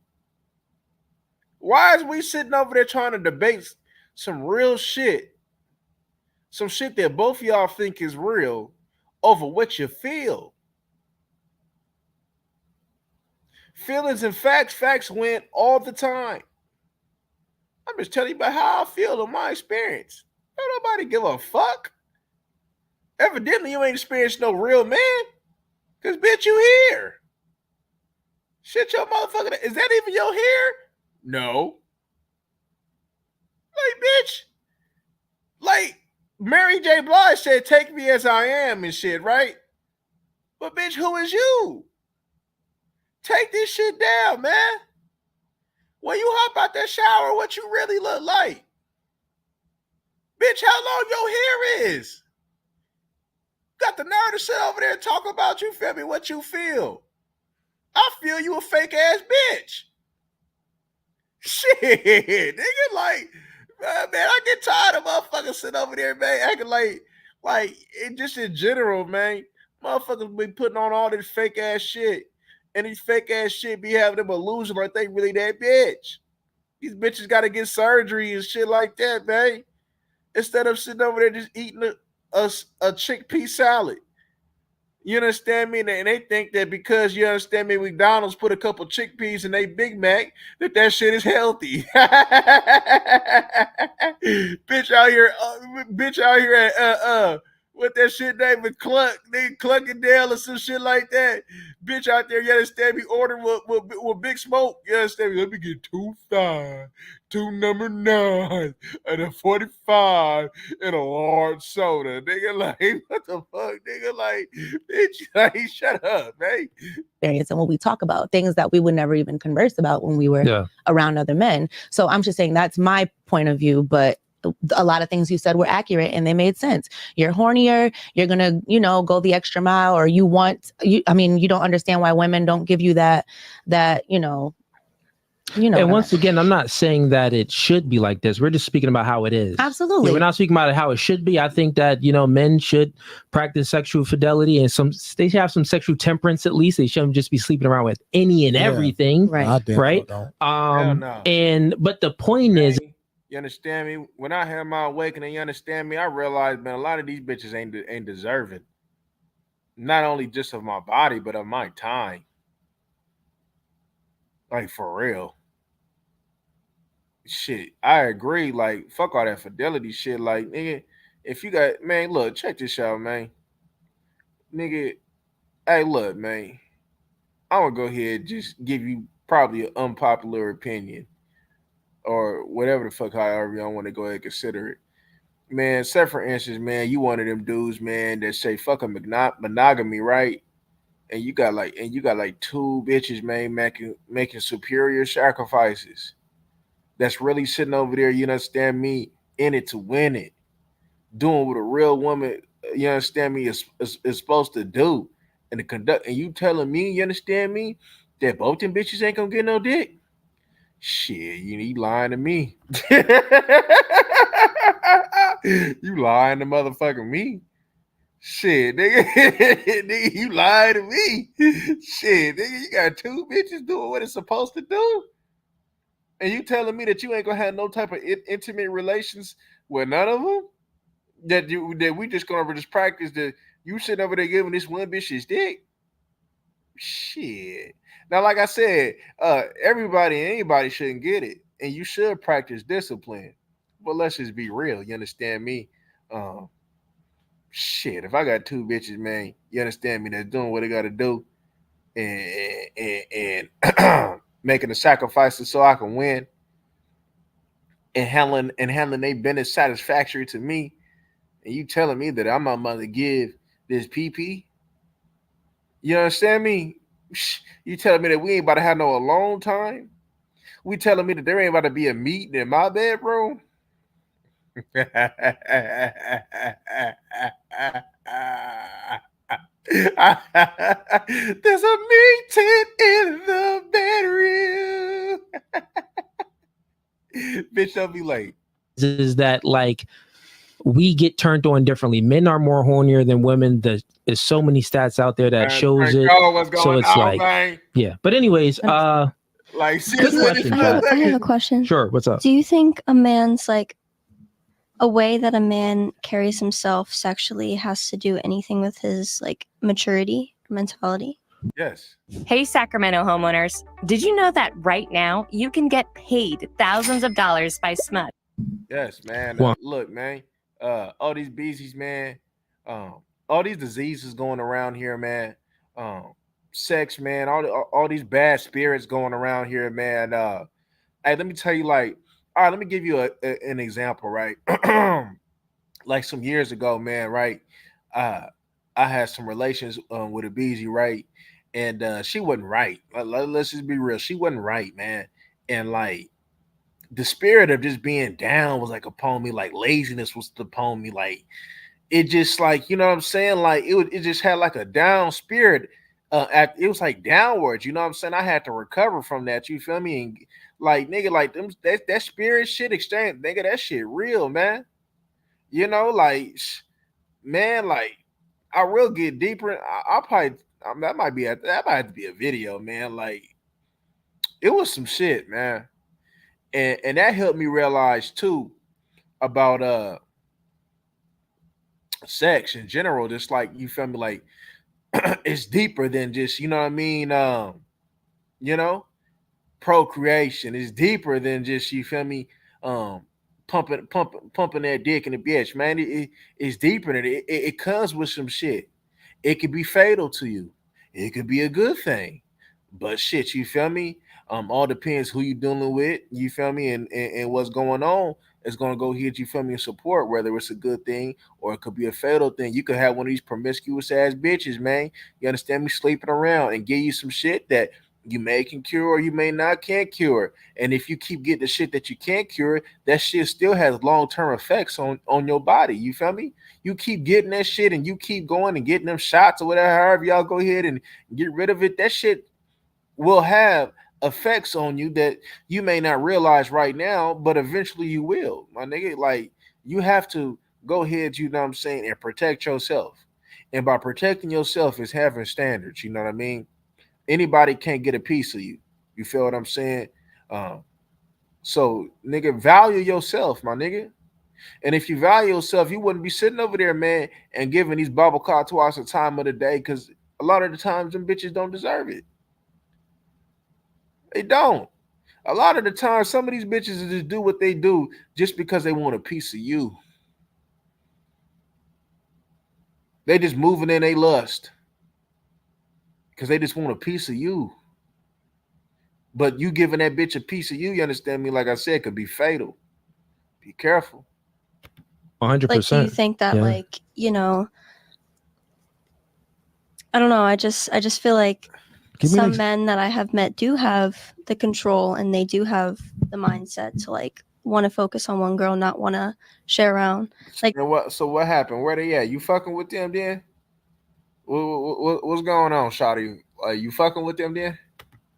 Why is we sitting over there trying to debate some real shit? Some shit that both of y'all think is real over what you feel. Feelings and facts win all the time. I'm just telling you about how I feel in my experience. Don't nobody give a fuck. Evidently, you ain't experienced no real man. Because, bitch, you here. Shit, your motherfucker. Is that even your hair? No. Like, bitch. Like, Mary J. Blige said, take me as I am and shit, right? But, bitch, who is you? Take this shit down, man. When you hop out that shower, what you really look like? Bitch, how long your hair is? Got the nerve to sit over there and talk about you, feel me, what you feel. I feel you a fake ass bitch. Shit, nigga, like, Man, I get tired of motherfuckers sitting over there, man, acting like it just in general, man. Motherfuckers be putting on all this fake ass shit, and these fake ass shit be having them illusion like they really that bitch. These bitches got to get surgery and shit like that, man. Instead of sitting over there just eating a chickpea salad. You understand me? And they think that because you understand me, McDonald's put a couple chickpeas in a Big Mac, that shit is healthy. Bitch out here at what that shit name is Cluckendale or some shit like that. Bitch out there, you understand me, ordering with Big Smoke. You understand me? Let me get 2 thighs, 2 number 9, and a 45 and a large soda. Nigga, like, what the fuck? Nigga, like, bitch, like, shut up, man.
Experience, and when we talk about things that we would never even converse about when we were around other men. So I'm just saying that's my point of view, but a lot of things you said were accurate and they made sense. You're hornier, you're gonna, go the extra mile, or you don't understand why women don't give you that,
And once again, I'm not saying that it should be like this. We're just speaking about how it is.
Absolutely.
We're not speaking about how it should be. I think that, men should practice sexual fidelity, and they should have some sexual temperance at least. They shouldn't just be sleeping around with any and everything.
Right.
Right. But the point is,
you understand me? When I had my awakening, you understand me? I realized, man, a lot of these bitches ain't deserving. Not only just of my body, but of my time. Like, for real. Shit, I agree. Like, fuck all that fidelity shit. Like, nigga, if you got, man, look, check this out, man. Nigga, hey, look, man. I'm gonna go ahead and just give you probably an unpopular opinion. Or whatever the fuck, however y'all want to go ahead and consider it. Man, say for instance, man, you one of them dudes, man, that say fucking monogamy, right? And you got like 2 bitches, man, making superior sacrifices. That's really sitting over there, you understand me, in it to win it. Doing what a real woman, you understand me, is supposed to do. And and you telling me, you understand me, that both them bitches ain't gonna get no dick? Shit, you lying to me. You lying to motherfucking me. Shit, nigga. Nigga, you lying to me. Shit, nigga, you got 2 bitches doing what it's supposed to do. And you telling me that you ain't gonna have no type of intimate relations with none of them? That we just gonna just practice that you sitting over there giving this one bitch his dick? Shit. Now, like I said, everybody and anybody shouldn't get it, and you should practice discipline. But let's just be real. You understand me? Shit. If I got 2 bitches, man, you understand me, that's doing what they got to do, and making the sacrifices so I can win, and handling they business satisfactory to me, and you telling me that I'm not about to give this PP? You understand me? You telling me that we ain't about to have no alone time? We telling me that there ain't about to be a meeting in my bedroom? There's a meeting in the bedroom. Bitch, don't be late.
Is that like we get turned on differently? Men are more hornier than women. There's so many stats out there that shows it. So it's on, like, man. Yeah. But anyways,
like, seriously, I have a question.
Sure. What's up?
Do you think a man's like a way that a man carries himself sexually has to do anything with his like maturity or mentality?
Yes.
Hey, Sacramento homeowners. Did you know that right now you can get paid thousands of dollars by smut?
Yes, man. Look, man. All these beesies, man. All these diseases going around here, man. Sex, man. All these bad spirits going around here, man. Hey, let me tell you, like, all right, let me give you an example, right? Like some years ago, man, right? I had some relations with a beezy, right? And she wasn't right. Let's just be real. She wasn't right, man. And like the spirit of just being down was like upon me, like laziness was upon me, like it just like, you know what I'm saying? Like it just had like a down spirit it was like downwards. You know what I'm saying? I had to recover from that. You feel me? And like nigga, like them that spirit shit exchange, nigga, that shit real, man. You know, like man, like I will get deeper. I'll probably that might have to be a video, man. Like it was some shit, man, and that helped me realize too about sex in general. Just like you feel me, like it's deeper than just you know what I mean. You know, procreation is deeper than just you feel me. Um, pumping that dick in the bitch, man. It's deeper than it comes with some shit. It could be fatal to you. It could be a good thing. But shit, you feel me? All depends who you dealing with, you feel me, and what's going on is gonna go hit you feel me and support, whether it's a good thing or it could be a fatal thing. You could have one of these promiscuous ass bitches, man. You understand me, sleeping around and give you some shit that you may can cure or you may not can't cure. And if you keep getting the shit that you can't cure, that shit still has long-term effects on your body. You feel me? You keep getting that shit and you keep going and getting them shots or whatever, however y'all go ahead and get rid of it. That shit will have effects on you that you may not realize right now, but eventually you will, my nigga. Like you have to go ahead, you know what I'm saying, and protect yourself. And by protecting yourself is having standards, you know what I mean? Anybody can't get a piece of you. You feel what I'm saying? So nigga, value yourself, my nigga. And if you value yourself, you wouldn't be sitting over there, man, and giving these bubble car twice the time of the day because a lot of the times them bitches don't deserve it. They don't. A lot of the time, some of these bitches just do what they do just because they want a piece of you. They just moving in they lust because they just want a piece of you. But you giving that bitch a piece of you, you understand me? Like I said, could be fatal. Be careful.
100%.
Like, do you think that, like, you know, I don't know. I just feel like some men that I have met do have the control and they do have the mindset to like want to focus on one girl, not want to share around. Like,
so what happened? Where they at? You fucking with them then? What's going on, Shawty? You fucking with them then?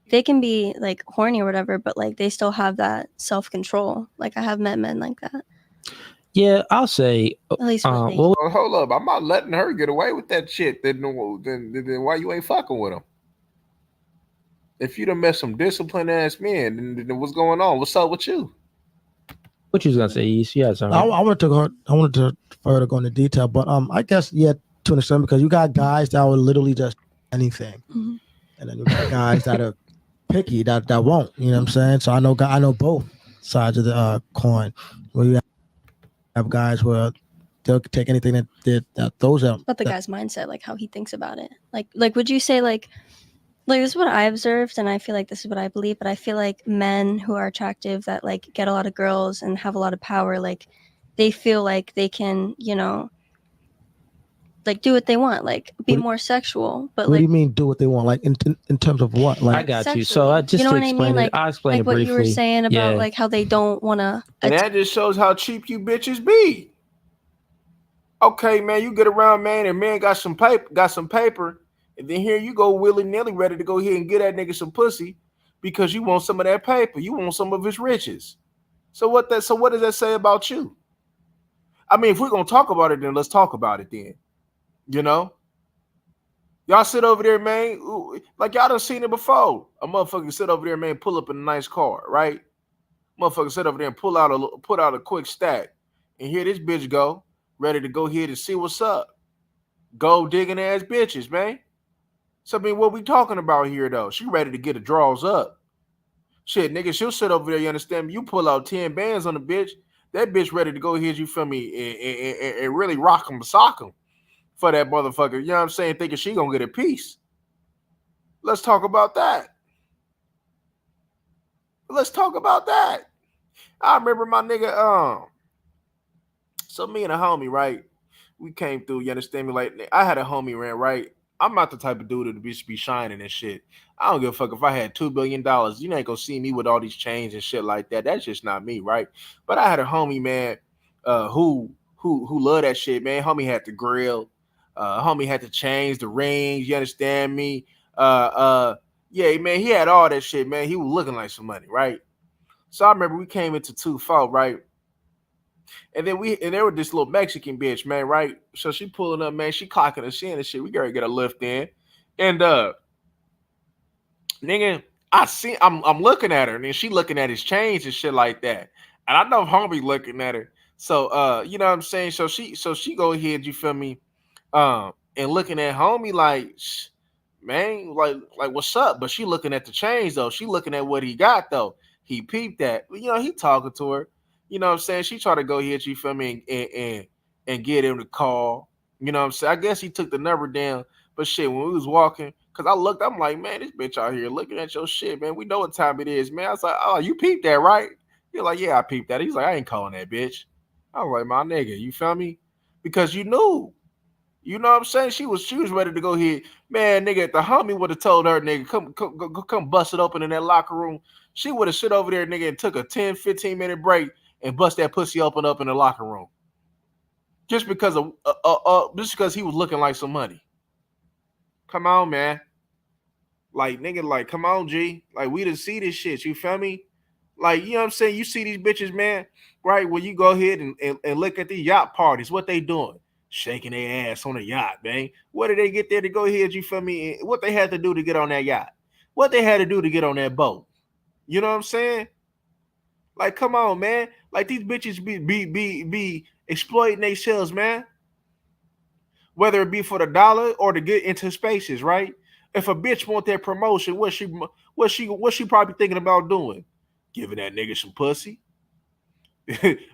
they can be like horny or whatever, but like they still have that self-control. Like I have met men like that.
Yeah, I'll say.
At least
well, hold up. I'm not letting her get away with that shit. Then why you ain't fucking with them? If you done met some disciplined ass men, then what's going on? What's up with you?
What you was gonna say, East? Yeah,
I wanted to further go into detail, but I guess to an extent because you got guys that will literally just anything, and then you got guys that are picky that won't. You know what I'm saying? So I know both sides of the coin. Where you have guys where they'll take anything that throws out.
But the guy's mindset, like how he thinks about it. Like would you say like this is what I observed, and I feel like this is what I believe, but I feel like men who are attractive that like get a lot of girls and have a lot of power, like they feel like they can, you know, like do what they want, like be more sexual. But
what do you mean do what they want? Like in terms of what? Like
I got sexually. You. So I just
you know
to
what
explain
I mean?
it, I'll explain
like
it briefly.
What you were saying about like how they don't want to.
And that just shows how cheap you bitches be. Okay, man, you get around, man, and man got some paper, and then here you go willy-nilly ready to go here and get that nigga some pussy because you want some of that paper. You want some of his riches. So what does that say about you? I mean, if we're gonna talk about it, then let's talk about it then. You know? Y'all sit over there, man, like y'all done seen it before. A motherfucker sit over there, man, pull up in a nice car, right? Motherfucker sit over there and put out a quick stack. And here this bitch go, ready to go ahead and see what's up. Gold digging ass bitches, man. So I mean, what we talking about here though? She ready to get the draws up. Shit, nigga, she'll sit over there, you understand me? You pull out 10 bands on the bitch, that bitch ready to go ahead, you feel me, and really rock him, sock him for that motherfucker. You know what I'm saying? Thinking she gonna get a piece. Let's talk about that. Let's talk about that. I remember my nigga, so me and a homie, right? We came through, you understand me? Like, I had a homie ran, right? I'm not the type of dude to be shining and shit. I don't give a fuck if I had $2 billion. You ain't gonna see me with all these chains and shit like that. That's just not me, right? But I had a homie, man, who loved that shit, man. Homie had the grill. Homie had the chains, the rings, you understand me? Yeah, man, he had all that shit, man. He was looking like some money, right? So I remember we came into 2-4, right? And then there was this little Mexican bitch, man, right? So she pulling up, man, she clocking us in and shit. We gotta get a lift in. And nigga, I'm looking at her, and then she looking at his chains and shit like that. And I know homie looking at her. So you know what I'm saying? So she go ahead, you feel me? And looking at homie like, man, like what's up? But she looking at the chains though. She looking at what he got though. He peeped that. You know, he talking to her. You know what I'm saying? She tried to go ahead, you feel me, and get him to call. You know what I'm saying? I guess he took the number down. But shit, when we was walking, cause I looked, I'm like, man, this bitch out here looking at your shit, man. We know what time it is, man. I was like, oh, you peeped that, right? You're like, yeah, I peeped that. He's like, I ain't calling that bitch. I was like, my nigga, you feel me? Because you knew. You know what I'm saying? She was ready to go ahead. Man, nigga, if the homie would have told her, nigga, come bust it open in that locker room, she would have sit over there, nigga, and took a 10, 15-minute break and bust that pussy open up in the locker room. Just because he was looking like some money. Come on, man. Like, nigga, like, come on, G. Like, we didn't see this shit. You feel me? Like, you know what I'm saying? You see these bitches, man, right? When you go ahead and look at the yacht parties, what they doing? Shaking their ass on a yacht, man. What did they get there to go ahead, you feel me? What they had to do to get on that yacht? What they had to do to get on that boat? You know what I'm saying? Like, come on, man. Like, these bitches be exploiting themselves, man. Whether it be for the dollar or to get into spaces, right? If a bitch want that promotion, what's she probably thinking about doing? Giving that nigga some pussy.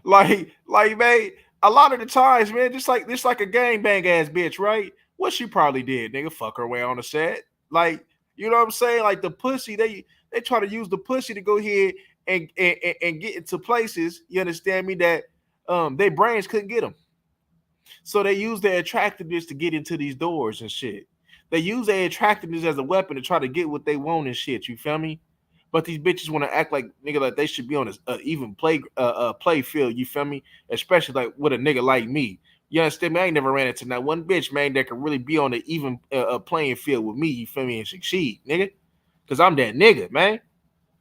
like, man, a lot of the times, man, just like a gangbang ass bitch, right? What she probably did, nigga, fuck her way on the set. Like, you know what I'm saying? Like the pussy, they try to use the pussy to go ahead and get into places, you understand me, that their brains couldn't get them. So they use their attractiveness to get into these doors and shit. They use their attractiveness as a weapon to try to get what they want and shit. You feel me? But these bitches want to act like nigga like they should be on a even play field. You feel me? Especially like with a nigga like me. You understand me? I ain't never ran into not one bitch, man, that can really be on the even playing field with me. You feel me? And succeed, nigga. Cause I'm that nigga, man.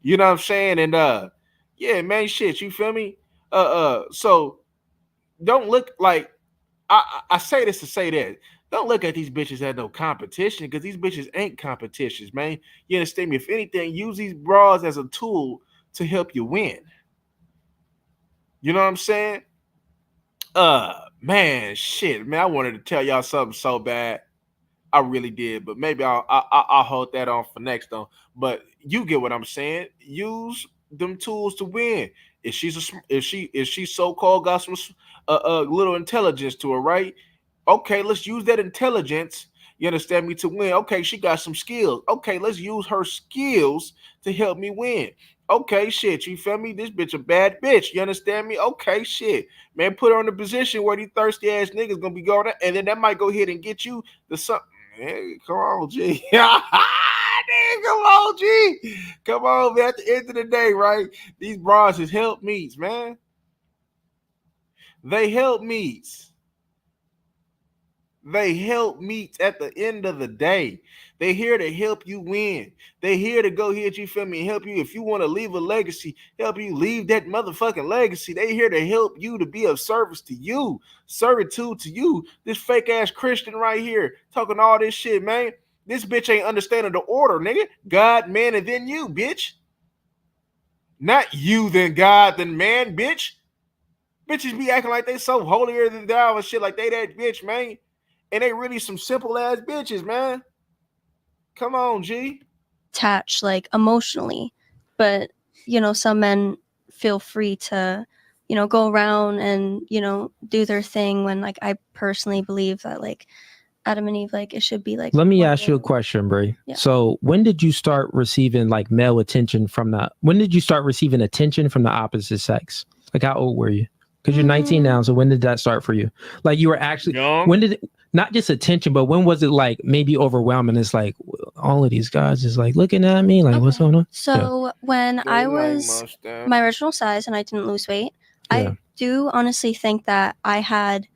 You know what I'm saying? And yeah, man, shit. You feel me? So don't look like. I say this to say that. Don't look at these bitches as no competition, because these bitches ain't competitions, man. You understand me? If anything, use these bras as a tool to help you win. You know what I'm saying? Man, shit, man. I wanted to tell y'all something so bad. I really did, but maybe I'll hold that on for next though. But you get what I'm saying. Use them tools to win. If she so-called got some little intelligence to her, right? Okay, let's use that intelligence. You understand me, to win. Okay, she got some skills. Okay, let's use her skills to help me win. Okay, shit, you feel me? This bitch a bad bitch. You understand me? Okay, shit, man, put her in a position where these thirsty ass niggas gonna be going, and then that might go ahead and get you the something. Hey, come on, G. Come on, G. Come on, man. At the end of the day, right? These bras is help meets, man. They help meets. They help meets at the end of the day. They're here to help you win. They're here to go ahead, you feel me, help you. If you want to leave a legacy, help you leave that motherfucking legacy. They're here to help you, to be of service to you, servitude to you. This fake ass Christian right here talking all this shit, man. This bitch ain't understanding the order, nigga. God, man, and then you, bitch. Not you, then God, then man, bitch. Bitches be acting like they so holier than thou and shit, like they that bitch, man. And they really some simple ass bitches, man. Come on, G.
Attached, like, emotionally. But, you know, some men feel free to, you know, go around and, you know, do their thing, when, like, I personally believe that, like, Adam and Eve, like, it should be like.
Let me ask you a question, Brie.
Yeah.
So when did you start receiving like male attention when did you start receiving attention from the opposite sex? Like, how old were you? Because you're 19 now. So when did that start for you? Like, you were actually,
young.
When did it, not just attention, but when was it like maybe overwhelming? It's like all of these guys is like looking at me, like, what's going on?
So when I was my original size and I didn't lose weight, I do honestly think that I had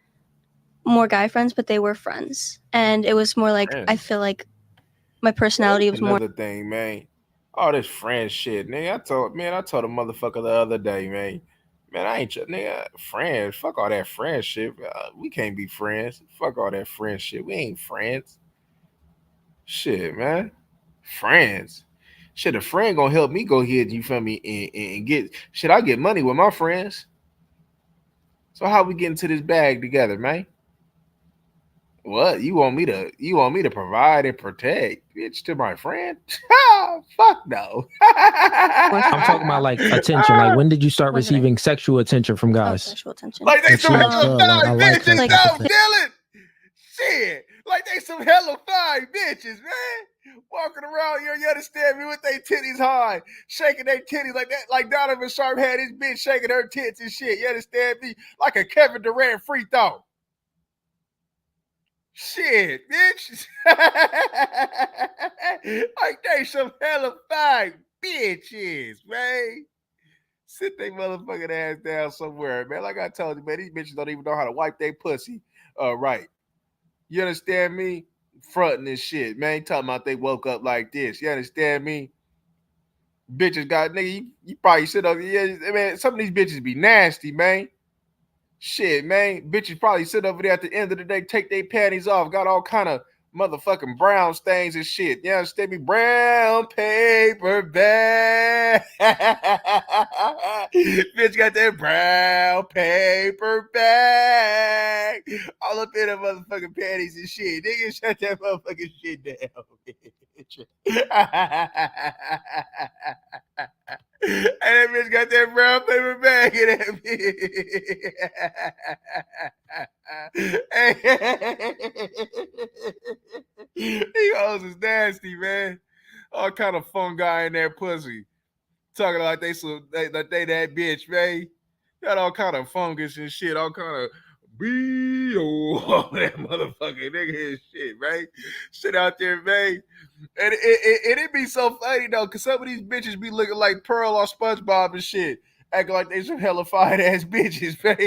more guy friends, but they were friends. And it was more like, I feel like my personality was more.
Another thing, man. All this friend shit, nigga. I told a motherfucker the other day, man. Man, I ain't your nigga. Friends. Fuck all that friend shit. We can't be friends. Fuck all that friend shit. We ain't friends. Shit, man. Friends. Shit, a friend gonna help me go ahead, you feel me, and get shit. I get money with my friends. So how we get into this bag together, man? What you want me to provide and protect, bitch, to my friend? Fuck no.
I'm talking about like attention. Like, when did you start
What did I-
receiving sexual attention from
Oh,
guys?
sexual attention.
Like they
That's
some
good.
hella
Like, I
fine
like
bitches,
that
Like-
no,
type of thing.
Dylan. Shit, like they some hella fine bitches, man. Walking around here, you understand me, with their titties high, shaking their titties like that, like Donovan Sharp had his bitch shaking her tits and shit. You understand me? Like a Kevin Durant free throw. Shit, bitch. Like they some hella fine bitches, man. Sit they motherfucking ass down somewhere, man. Like I told you, man, these bitches don't even know how to wipe their pussy right. You understand me? Fronting and shit, man. Talking about they woke up like this. You understand me? Bitches got, nigga, you probably sit up. Yeah, man, some of these bitches be nasty, man. Shit, man. Bitches probably sit over there at the end of the day, take their panties off, got all kind of motherfucking brown stains and shit. You understand me? Brown paper bag. Bitch got that brown paper bag all up in her motherfucking panties and shit. Nigga, shut that motherfucking shit down, bitch. And that bitch got that brown paper bag in that bitch. These hoes is nasty, man. All kind of fungi in that pussy. Talking like they that bitch, man. Got all kind of fungus and shit, all kind of all that motherfucking nigga and shit, man. Shit out there, man. And it be so funny though, cause some of these bitches be looking like Pearl or SpongeBob and shit, acting like they some hella fine ass bitches, man.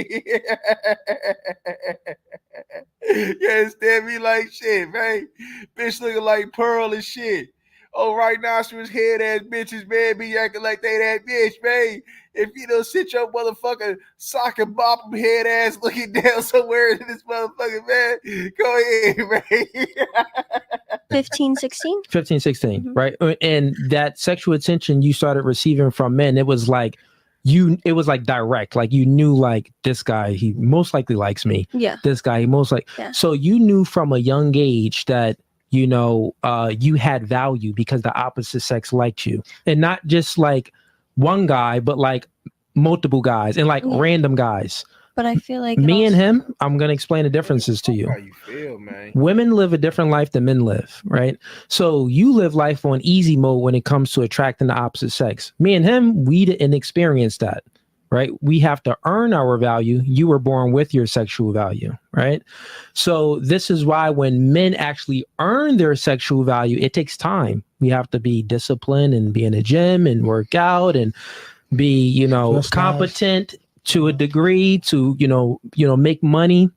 You understand me? Like shit, man. Bitch looking like Pearl and shit. Oh, right nostrils, head ass bitches, man, be acting like they that bitch, man. If you don't sit your motherfucking sock and bop 'em head ass looking down somewhere in this motherfucking man, go ahead, man.
15, 16?
15, 16,
Mhm.
right? And that sexual attention you started receiving from men, it was like direct. Like you knew, like, this guy, he most likely likes me.
Yeah.
This guy, he most like.
Yeah.
So you knew from a young age that, you know, you had value because the opposite sex liked you. And not just like one guy, but like multiple guys and like random guys.
But I feel like
Me and him, I'm going to explain the differences to you.
How you feel, man?
Women live a different life than men live, right? So you live life on easy mode when it comes to attracting the opposite sex. Me and him, we didn't experience that, right? We have to earn our value. You were born with your sexual value, right? So this is why when men actually earn their sexual value, it takes time. We have to be disciplined and be in a gym and work out and be, you know,
Just
competent to a degree to, you know, make money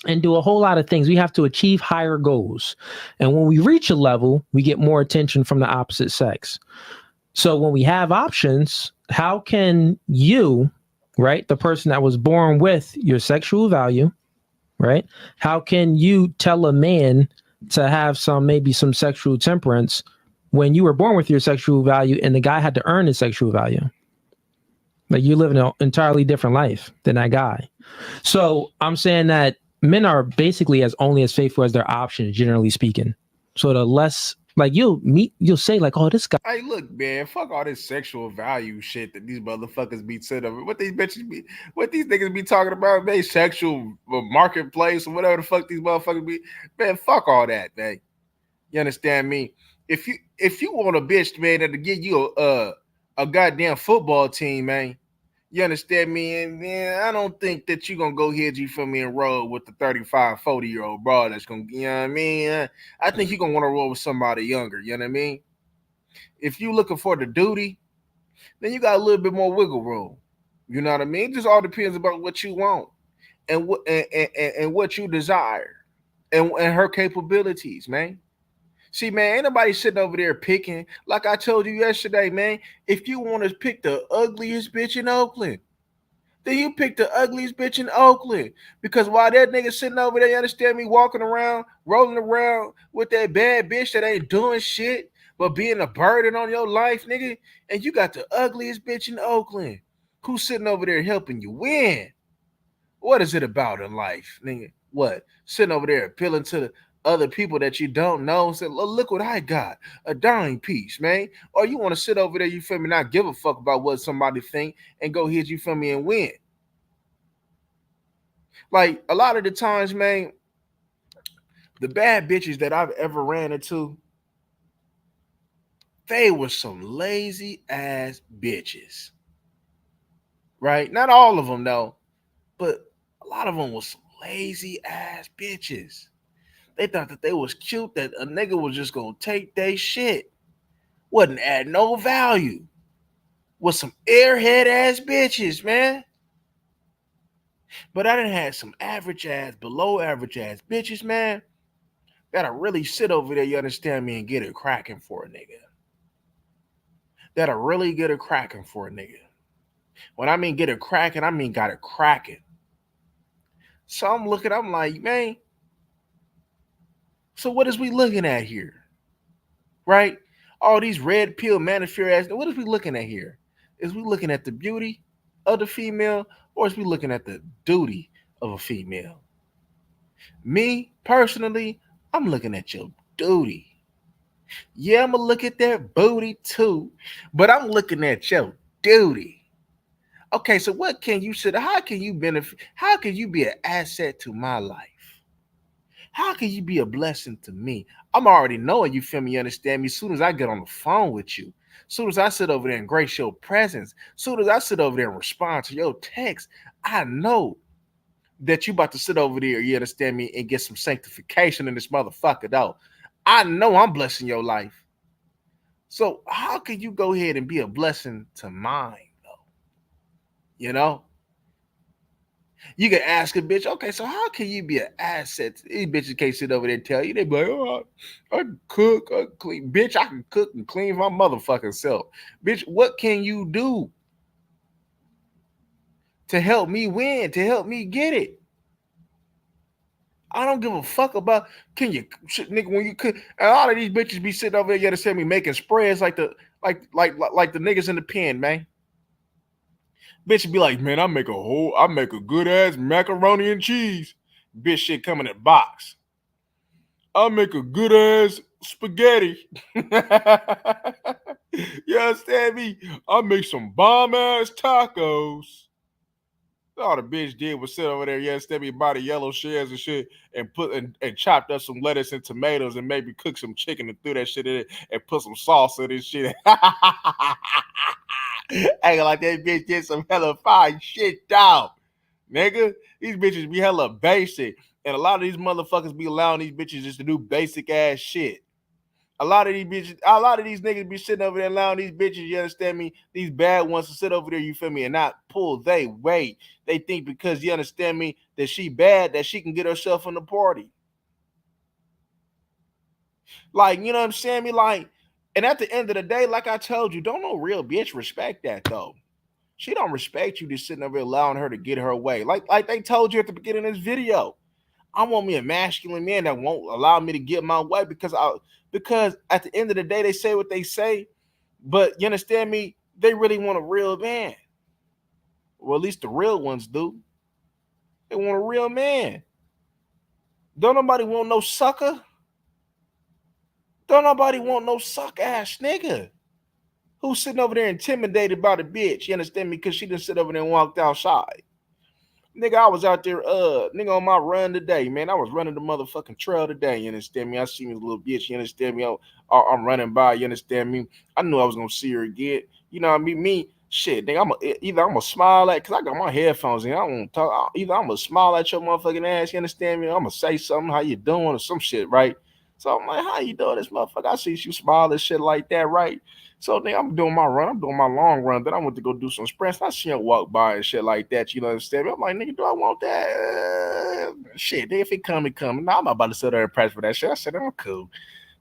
and do a whole lot of things. We have to achieve higher goals. And when we reach a level, we get more attention from the opposite sex. So when we have options, how can you, right, the person that was born with your sexual value, right? How can you tell a man to have maybe some sexual temperance when you were born with your sexual value and the guy had to earn his sexual value? Like, you live in an entirely different life than that guy. So I'm saying that men are basically only as faithful as their options, generally speaking. So the less, like, you'll say like, oh, this guy.
Hey, look, man, fuck all this sexual value shit that these motherfuckers be said of. What these niggas be talking about, man, sexual marketplace or whatever the fuck these motherfuckers be. Man, fuck all that, man. You understand me? If you want a bitch, man, that'll give you a goddamn football team, man. You understand me? And man, I don't think that you're gonna go here, you feel me, and roll with the 35, 40-year-old bro that's gonna, you know what I mean? I think you're gonna want to roll with somebody younger, you know what I mean? If you looking for the duty, then you got a little bit more wiggle room. You know what I mean? It just all depends about what you want and what and what you desire and her capabilities, man. See, man, ain't nobody sitting over there picking. Like I told you yesterday, man, if you want to pick the ugliest bitch in Oakland, then you pick the ugliest bitch in Oakland. Because while that nigga sitting over there, you understand me, walking around, rolling around with that bad bitch that ain't doing shit, but being a burden on your life, nigga, and you got the ugliest bitch in Oakland who's sitting over there helping you win. What is it about in life, nigga? What? Sitting over there appealing to the other people that you don't know and say, look what I got. A dime piece, man. Or you want to sit over there, you feel me, not give a fuck about what somebody think and go hit, you feel me, and win. Like, a lot of the times, man, the bad bitches that I've ever ran into, they were some lazy ass bitches. Right? Not all of them, though, but a lot of them was some lazy ass bitches. They thought that they was cute, that a nigga was just gonna take their shit. Wasn't add no value. Was some airhead ass bitches, man. But I done had some average ass, below average ass bitches, man. Gotta really sit over there, you understand me, and get it cracking for a nigga. That'll really get it cracking for a nigga. When I mean get it cracking, I mean got it cracking. So I'm like, man, so what is we looking at here? Right? All these red pill manicure ass, what is we looking at here? Is we looking at the beauty of the female, or is we looking at the duty of a female? Me, personally, I'm looking at your duty. Yeah, I'm gonna look at that booty too, but I'm looking at your duty. Okay, so what can you say? How can you benefit? How can you be an asset to my life? How can you be a blessing to me? I'm already knowing, you feel me, you understand me. As soon as I get on the phone with you, as soon as I sit over there and grace your presence, as soon as I sit over there and respond to your text, I know that you about to sit over there, you understand me, and get some sanctification in this motherfucker, though. I know I'm blessing your life. So how can you go ahead and be a blessing to mine, though? You know? You can ask a bitch, okay, so how can you be an asset? These bitches can't sit over there and tell you. They be like, oh, I can cook, I can clean. Bitch, I can cook and clean my motherfucking self. Bitch, what can you do to help me win, to help me get it? I don't give a fuck about, can you, shit, nigga, when you cook. And a lot of these bitches be sitting over there, you understand me, making spreads like the niggas in the pen, man. Bitch be like, man, I make a good ass macaroni and cheese. Bitch shit coming in a box. I make a good ass spaghetti. You understand me? I make some bomb ass tacos. All the bitch did was sit over there, you understand me, buy the yellow shells and shit, and put and chopped up some lettuce and tomatoes and maybe cook some chicken and threw that shit in it and put some sauce in this shit. Acting like that bitch did some hella fine shit, dog. Nigga, these bitches be hella basic. And a lot of these motherfuckers be allowing these bitches just to do basic ass shit. A lot of these niggas be sitting over there allowing these bitches, you understand me, these bad ones to sit over there, you feel me, and not pull they weight. They think because, you understand me, that she bad, that she can get herself in the party. Like, you know what I'm saying? Me, like, and at the end of the day, like I told you, don't no real bitch respect that though. She don't respect you just sitting over there allowing her to get her way. Like they told you at the beginning of this video. I want me a masculine man that won't allow me to get my way because at the end of the day, they say what they say, but you understand me? They really want a real man. Well, at least the real ones do. They want a real man. Don't nobody want no sucker. Don't nobody want no suck ass nigga who's sitting over there intimidated by the bitch. You understand me? Because she didn't sit over there and walked outside. Nigga, I was out there, nigga, on my run today, man. I was running the motherfucking trail today, you understand me? I seen this little bitch, you understand me? I'm running by, you understand me? I knew I was gonna see her again. You know what I mean? Me, shit, nigga, I'm gonna smile at, cause I got my headphones in. I don't want to talk. Either I'm gonna smile at your motherfucking ass, you understand me? I'm gonna say something, how you doing, or some shit, right? So I'm like, how you doing, this motherfucker? I see you smile and shit like that, right? So nigga, I'm doing my run. I'm doing my long run. Then I went to go do some sprints. I see him walk by and shit like that. You know what I'm saying? I'm like, nigga, do I want that? Shit, if it come, it come. Now I'm about to sit there and press for that shit. I said, I'm cool.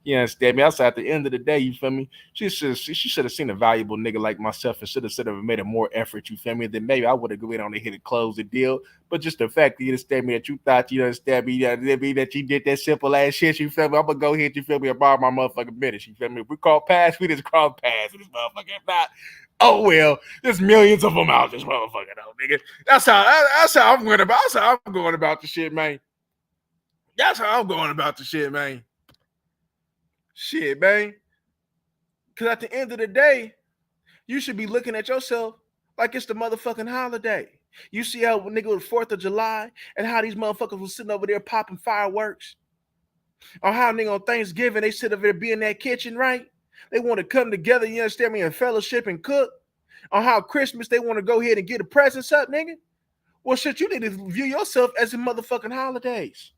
You understand me? I said at the end of the day, you feel me? She should have seen a valuable nigga like myself and should have made a more effort, you feel me? Then maybe I would have went on ahead and closed the deal. But just the fact that you understand me, that you thought you understand me, that you did that simple ass shit, you feel me? I'm gonna go ahead, you feel me, and borrow my motherfucking minutes, you feel me? If we call pass, we just call pass with this motherfucker. If not, oh well, there's millions of them out this motherfucker though, nigga. That's how I'm going about. That's how I'm going about the shit, man. That's how I'm going about the shit, man. Shit, man. Because at the end of the day, you should be looking at yourself like it's the motherfucking holiday. You see how nigga was 4th of July and how these motherfuckers was sitting over there popping fireworks? Or how nigga on Thanksgiving they sit over there be in that kitchen, right? They want to come together, you understand me, and fellowship and cook. On how Christmas they want to go ahead and get the presents up, nigga. Well, shit, you need to view yourself as the motherfucking holidays.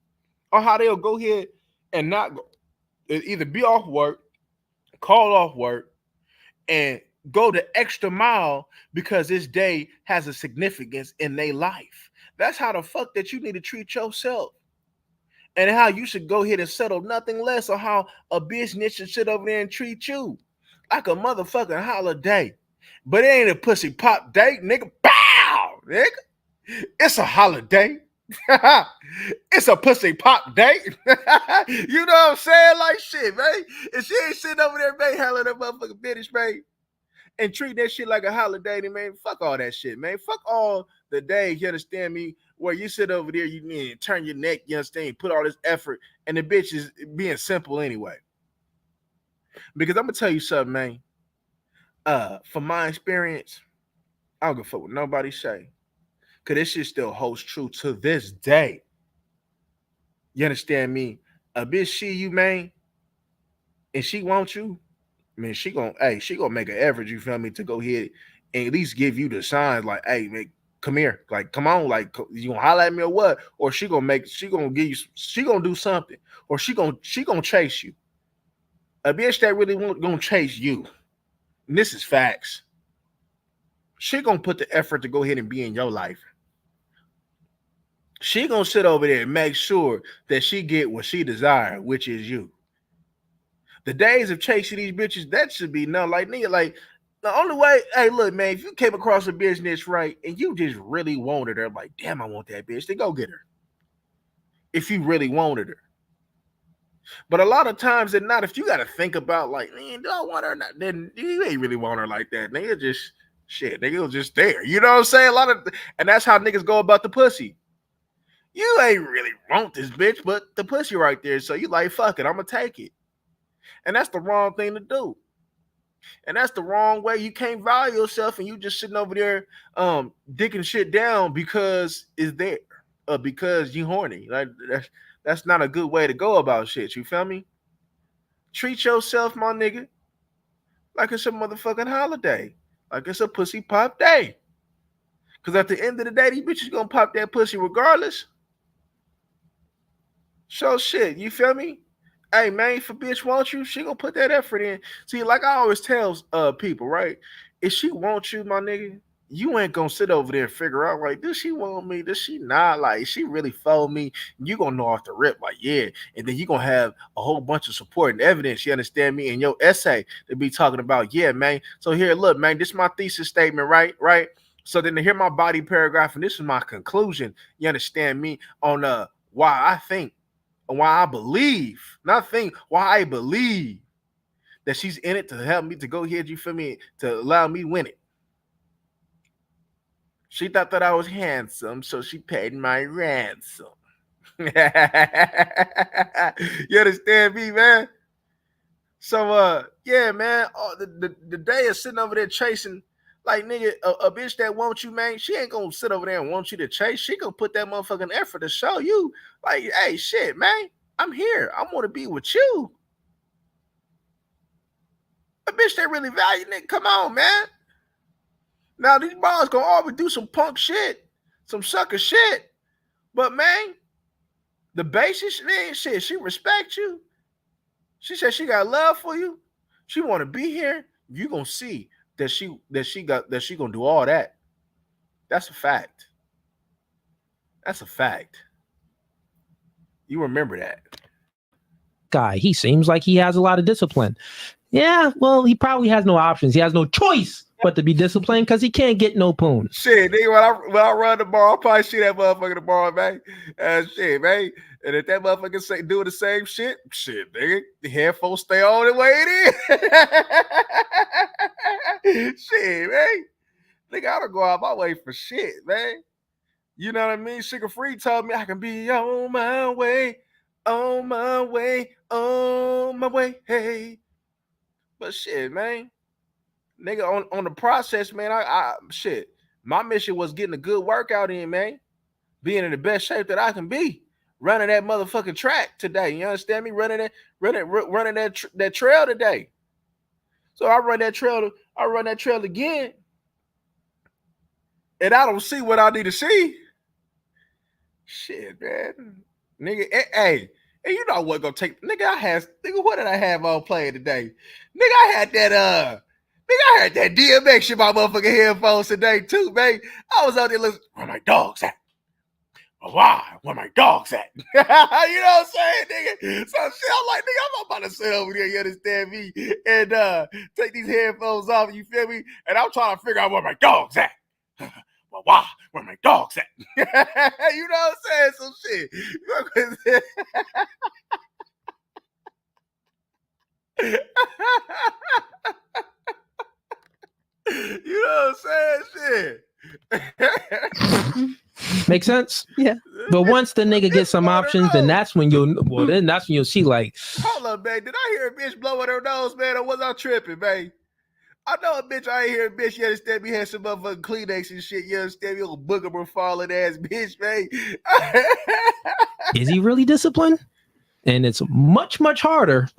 Or how they'll go ahead and not go, either be off work, call off work, and go the extra mile because this day has a significance in their life. That's how the fuck that you need to treat yourself. And how you should go ahead and settle nothing less, or how a business should sit over there and treat you like a motherfucking holiday. But it ain't a pussy pop date, nigga. Bow, nigga. It's a holiday. It's a pussy pop date. You know what I'm saying? Like shit, man. If she ain't sitting over there, man, handling that motherfucking business, man, and treat that shit like a holiday, then, man, fuck all that shit, man. Fuck all the days, you understand me, where you sit over there, you need to turn your neck, you understand, put all this effort, and the bitch is being simple anyway. Because I'm gonna tell you something, man. From my experience, I don't give a fuck what nobody say. Cause this shit still holds true to this day. You understand me? A bitch see you, man, and she wants you, man, she gonna make an effort, you feel me, to go ahead and at least give you the signs like, hey, man, come here, like, come on, like, you gonna holler at me or what? Or she gonna give you, she gonna do something, or she gonna chase you. A bitch that really gonna chase you, and this is facts. She gonna put the effort to go ahead and be in your life. She gonna sit over there and make sure that she get what she desire, which is you. The days of chasing these bitches, that should be none. Like, nigga, like, the only way, hey, look, man, if you came across a business, right, and you just really wanted her, like, damn, I want that bitch, then go get her. If you really wanted her. But a lot of times, and not if you got to think about, like, man, do I want her or not? Then you ain't really want her like that. Nigga just, shit, nigga was just there. You know what I'm saying? And that's how niggas go about the pussy. You ain't really want this bitch, but the pussy right there. So you like, fuck it, I'm going to take it. And that's the wrong thing to do. And that's the wrong way. You can't value yourself and you just sitting over there dicking shit down because it's there. Because you horny. Like that's not a good way to go about shit. You feel me? Treat yourself, my nigga, like it's a motherfucking holiday. Like it's a pussy pop day. Because at the end of the day, these bitches gonna pop that pussy regardless. So shit, you feel me? Hey, man, if a bitch wants you, she gonna put that effort in. See, like I always tell people, right? If she wants you, my nigga, you ain't gonna sit over there and figure out, like, does she want me? Does she not? Like, she really for me? You gonna know off the rip, like, yeah. And then you gonna have a whole bunch of support and evidence, you understand me, in your essay to be talking about, yeah, man. So here, look, man, this is my thesis statement, right? Right? So then to hear my body paragraph, and this is my conclusion, you understand me, on why I think, why I believe, not think, why I believe that she's in it to help me to go ahead, you feel me, to allow me to win it. She thought that I was handsome, so she paid my ransom. You understand me, man? So, yeah, man, the day of sitting over there chasing, like, nigga, a bitch that wants you, man, she ain't gonna sit over there and want you to chase. She gonna put that motherfucking effort to show you, like, hey, shit, man, I'm here. I want to be with you. A bitch that really value, nigga, come on, man. Now, these bars gonna always do some punk shit, some sucker shit. But, man, the basis, man, shit, she respects you. She said she got love for you. She want to be here. You gonna see that she gonna do all that. That's a fact. That's a fact. You remember that.
guy. He seems like he has a lot of discipline. Yeah, well, he probably has no options. He has no choice but to be disciplined because he can't get no poon.
Shit, nigga, when I run the bar, I'll probably shoot that motherfucker the bar, man. Shit, man. And if that motherfucker say do the same shit, nigga, the headphones stay on the way it is. Shit, man. Nigga, I don't go out my way for shit, man. You know what I mean? Sugar Free told me I can be on my way, on my way, on my way, hey. But shit, man. Nigga, on the process, man, I shit. My mission was getting a good workout in, man. Being in the best shape that I can be. Running that motherfucking track today. You understand me? Running that trail today. So I run that trail again. And I don't see what I need to see. Shit, man. Nigga, hey, and you know what gonna take, nigga, what did I have on playing today? Nigga, I had that DMX shit, my motherfucking headphones today too, man. I was out there listening, where my dogs at? Why? Where my dogs at? You know what I'm saying, nigga? So shit, I'm like, nigga, I'm about to sit over there, you understand me? And take these headphones off, you feel me? And I'm trying to figure out where my dogs at. Well, why? Where my dogs at? You know what I'm saying? Some shit. You know what I'm saying? Shit.
Make sense?
Yeah.
But once the nigga gets some options, then that's when you'll see like,
hold up, man. Did I hear a bitch blowing her nose, man, or was I tripping, man? I know a bitch, I ain't hear a bitch, you understand me, had some motherfucking Kleenex and shit, you understand me, old booger falling ass bitch, man.
is he really disciplined? And it's much, much harder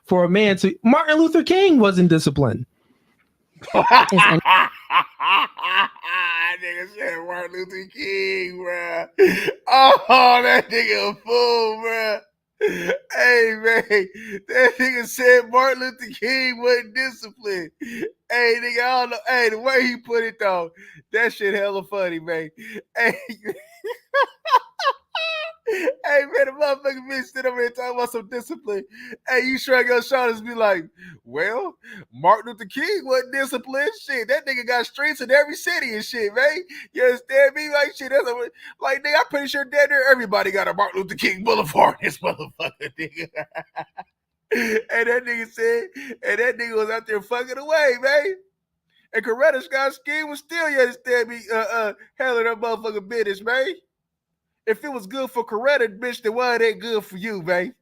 for a man to. Martin Luther King wasn't disciplined.
Nigga said Martin Luther King, bro. Oh, that nigga a fool, bro. Hey, man, that nigga said Martin Luther King wasn't disciplined. Hey, nigga, I don't know. Hey, the way he put it, though, that shit hella funny, man. Hey, hey, man, the motherfucking bitch sit over there talking about some discipline. Hey, you shrug your shoulders and be like, well, Martin Luther King wasn't disciplined. Shit, that nigga got streets in every city and shit, man. You understand me? Like, shit, that's like, nigga, I'm pretty sure down there everybody got a Martin Luther King Boulevard in this motherfucker, nigga. And that nigga was out there fucking away, man. And Coretta Scott's scheme was still, you understand me, handling her motherfucking business, man. If it was good for Coretta, bitch, then why it ain't good for you, man?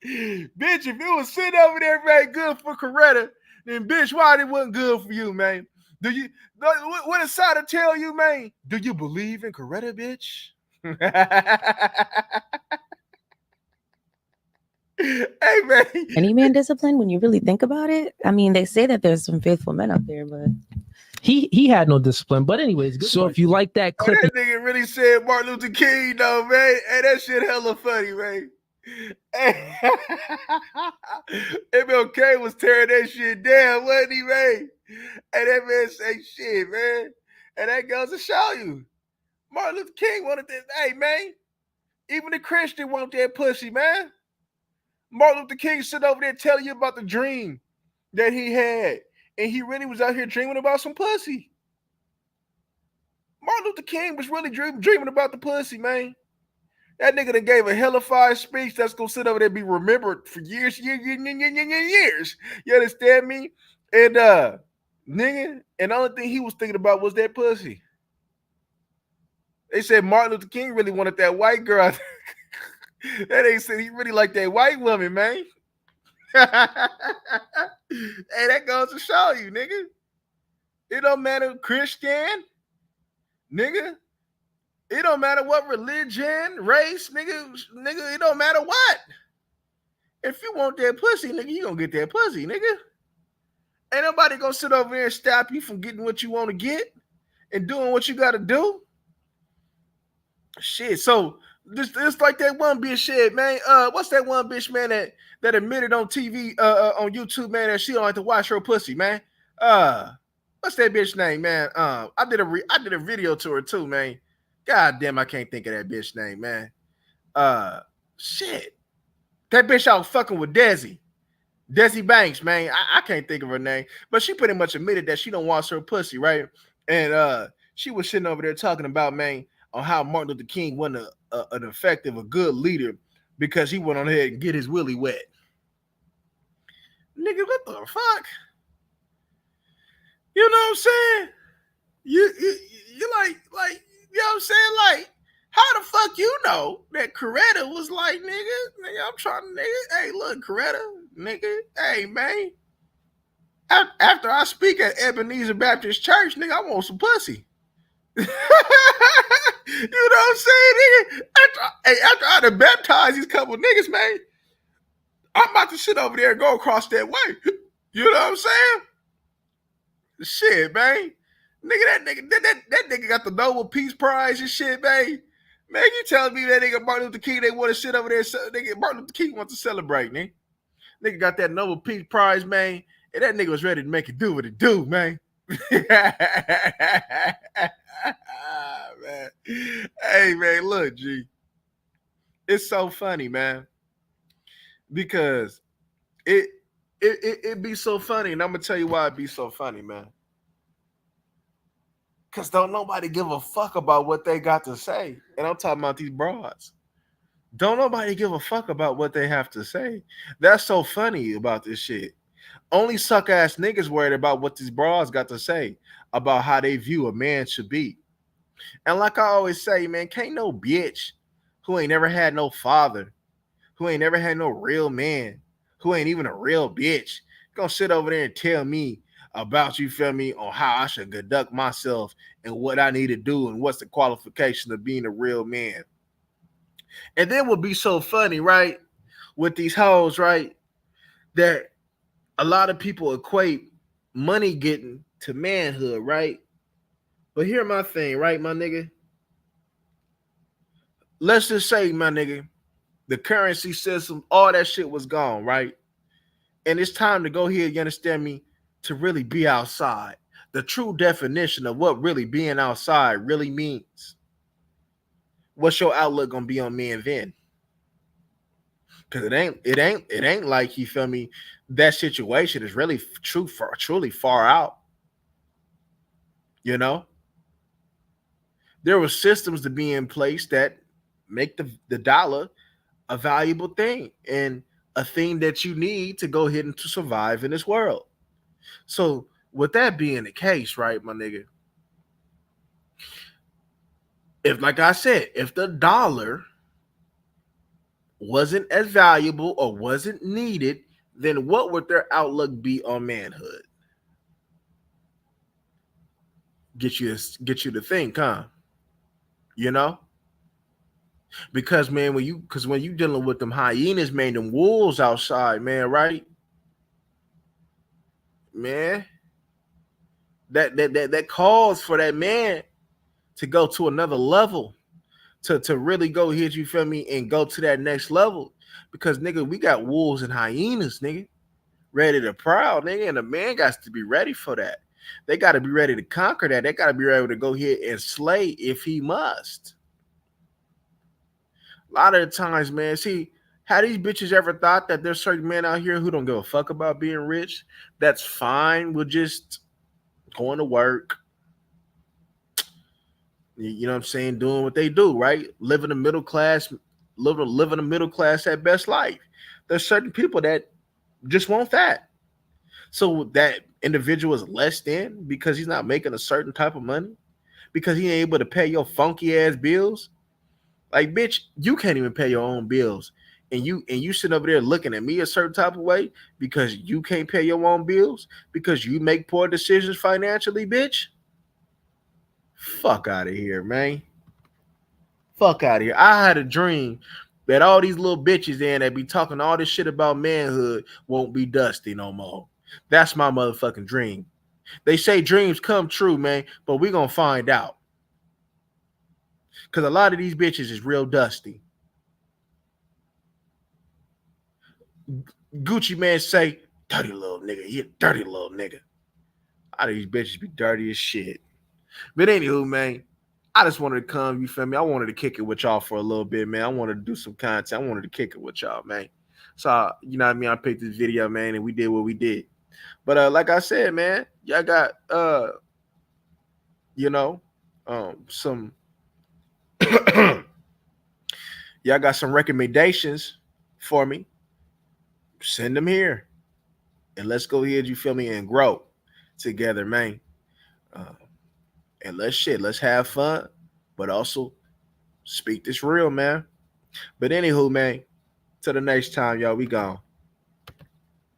Bitch, if it was sitting over there, man, good for Coretta, then bitch, why it wasn't good for you, man? What does Sada tell you, man? Do you believe in Coretta, bitch? Hey, man.
Any man disciplined when you really think about it? I mean, they say that there's some faithful men out there, but
he had no discipline. But anyways, so question. If you like that clip,
that nigga really said Martin Luther King, though, man. Hey, that shit hella funny, man. Hey, MLK was tearing that shit down, wasn't he, man? And that man say shit, man. And that goes to show you. Martin Luther King wanted this. Hey, man. Even the Christian want that pussy, man. Martin Luther King sit over there telling you about the dream that he had. And he really was out here dreaming about some pussy. Martin Luther King was really dreaming about the pussy, man. That nigga that gave a hellified speech that's gonna sit over there and be remembered for years. You understand me? And nigga, and the only thing he was thinking about was that pussy. They said Martin Luther King really wanted that white girl. That ain't said he really liked that white woman, man. Hey, that goes to show you, nigga. It don't matter Christian, nigga. It don't matter what religion, race, nigga, it don't matter what. If you want that pussy, nigga, you gonna get that pussy, nigga. Ain't nobody gonna sit over there and stop you from getting what you want to get and doing what you gotta do. Shit, so it's like that one bitch shit, man. What's that one bitch, man, that admitted on TV, on YouTube, man, that she don't like to wash her pussy, man. What's that bitch name, man? I did a video to her too, man. God damn, I can't think of that bitch name, man. Shit. That bitch out fucking with Desi Banks, man. I can't think of her name, but she pretty much admitted that she don't wash her pussy, right? And she was sitting over there talking about, man, on how Martin Luther King wasn't an effective, a good leader because he went on ahead and get his willy wet. Nigga, what the fuck? You know what I'm saying? You like, you know what I'm saying? Like, how the fuck you know that Coretta was like, nigga, I'm trying to, nigga, hey, look, Coretta, nigga, hey, man, after I speak at Ebenezer Baptist Church, nigga, I want some pussy. You know what I'm saying, nigga? After I done baptized these couple niggas, man, I'm about to sit over there and go across that way. You know what I'm saying? Shit, man. Nigga, that nigga got the Nobel Peace Prize and shit, man. Man, you telling me that nigga Martin Luther King, they want to sit over there, nigga, Martin Luther King wants to celebrate, man. Nigga got that Nobel Peace Prize, man, and that nigga was ready to make it do what it do, man. Man. Hey, man, look, G. It's so funny, man, because it be so funny, and I'm gonna tell you why it be so funny, man. Cause don't nobody give a fuck about what they got to say, and I'm talking about these broads. Don't nobody give a fuck about what they have to say. That's so funny about this shit. Only suck ass niggas worried about what these broads got to say about how they view a man should be. And like I always say, man, can't no bitch who ain't never had no father, who ain't never had no real man, who ain't even a real bitch, gonna sit over there and tell me about, you feel me, on how I should conduct myself and what I need to do and what's the qualification of being a real man. And then would be so funny, right, with these hoes, right, that a lot of people equate money getting to manhood, right? But here my thing, right, my nigga? Let's just say, my nigga, the currency system, all that shit was gone, right? And it's time to go here, you understand me, to really be outside. The true definition of what really being outside really means. What's your outlook gonna be on men then? Because it ain't like, you feel me, that situation is really truly far out. You know? There were systems to be in place that make the dollar a valuable thing and a thing that you need to go ahead and to survive in this world. So with that being the case, right, my nigga, if, like I said, if the dollar wasn't as valuable or wasn't needed, then what would their outlook be on manhood? Get you to think, huh? You know? Because, man, when you dealing with them hyenas, man, them wolves outside, man, right? Man, that calls for that man to go to another level, to really go hit, you feel me, and go to that next level. Because, nigga, we got wolves and hyenas, nigga, ready to prowl, nigga, and the man got to be ready for that. They got to be ready to conquer that. They got to be ready to go here and slay if he must. A lot of the times, man, see, have these bitches ever thought that there's certain men out here who don't give a fuck about being rich? That's fine with just going to work, you know what I'm saying, doing what they do, right? Living a middle class, living a middle class at best life. There's certain people that just want that. So that individual is less than because he's not making a certain type of money, because he ain't able to pay your funky ass bills. Like, bitch, you can't even pay your own bills. And you sit over there looking at me a certain type of way because you can't pay your own bills, because you make poor decisions financially, bitch. Fuck out of here, man. Fuck out of here. I had a dream that all these little bitches in that be talking all this shit about manhood won't be dusty no more. That's my motherfucking dream. They say dreams come true, man, but we gonna find out. Because a lot of these bitches is real dusty. Gucci man say, dirty little nigga. He a dirty little nigga. A lot of these bitches be dirty as shit. But anywho, man, I just wanted to come, you feel me? I wanted to kick it with y'all for a little bit, man. I wanted to do some content. I wanted to kick it with y'all, man. So, you know what I mean? I picked this video, man, and we did what we did. But like I said, man, y'all got you know, some y'all got some recommendations for me. Send them here. And let's go ahead, you feel me, and grow together, man. And let's have fun, but also speak this real, man. But anywho, man, till the next time, y'all, we gone.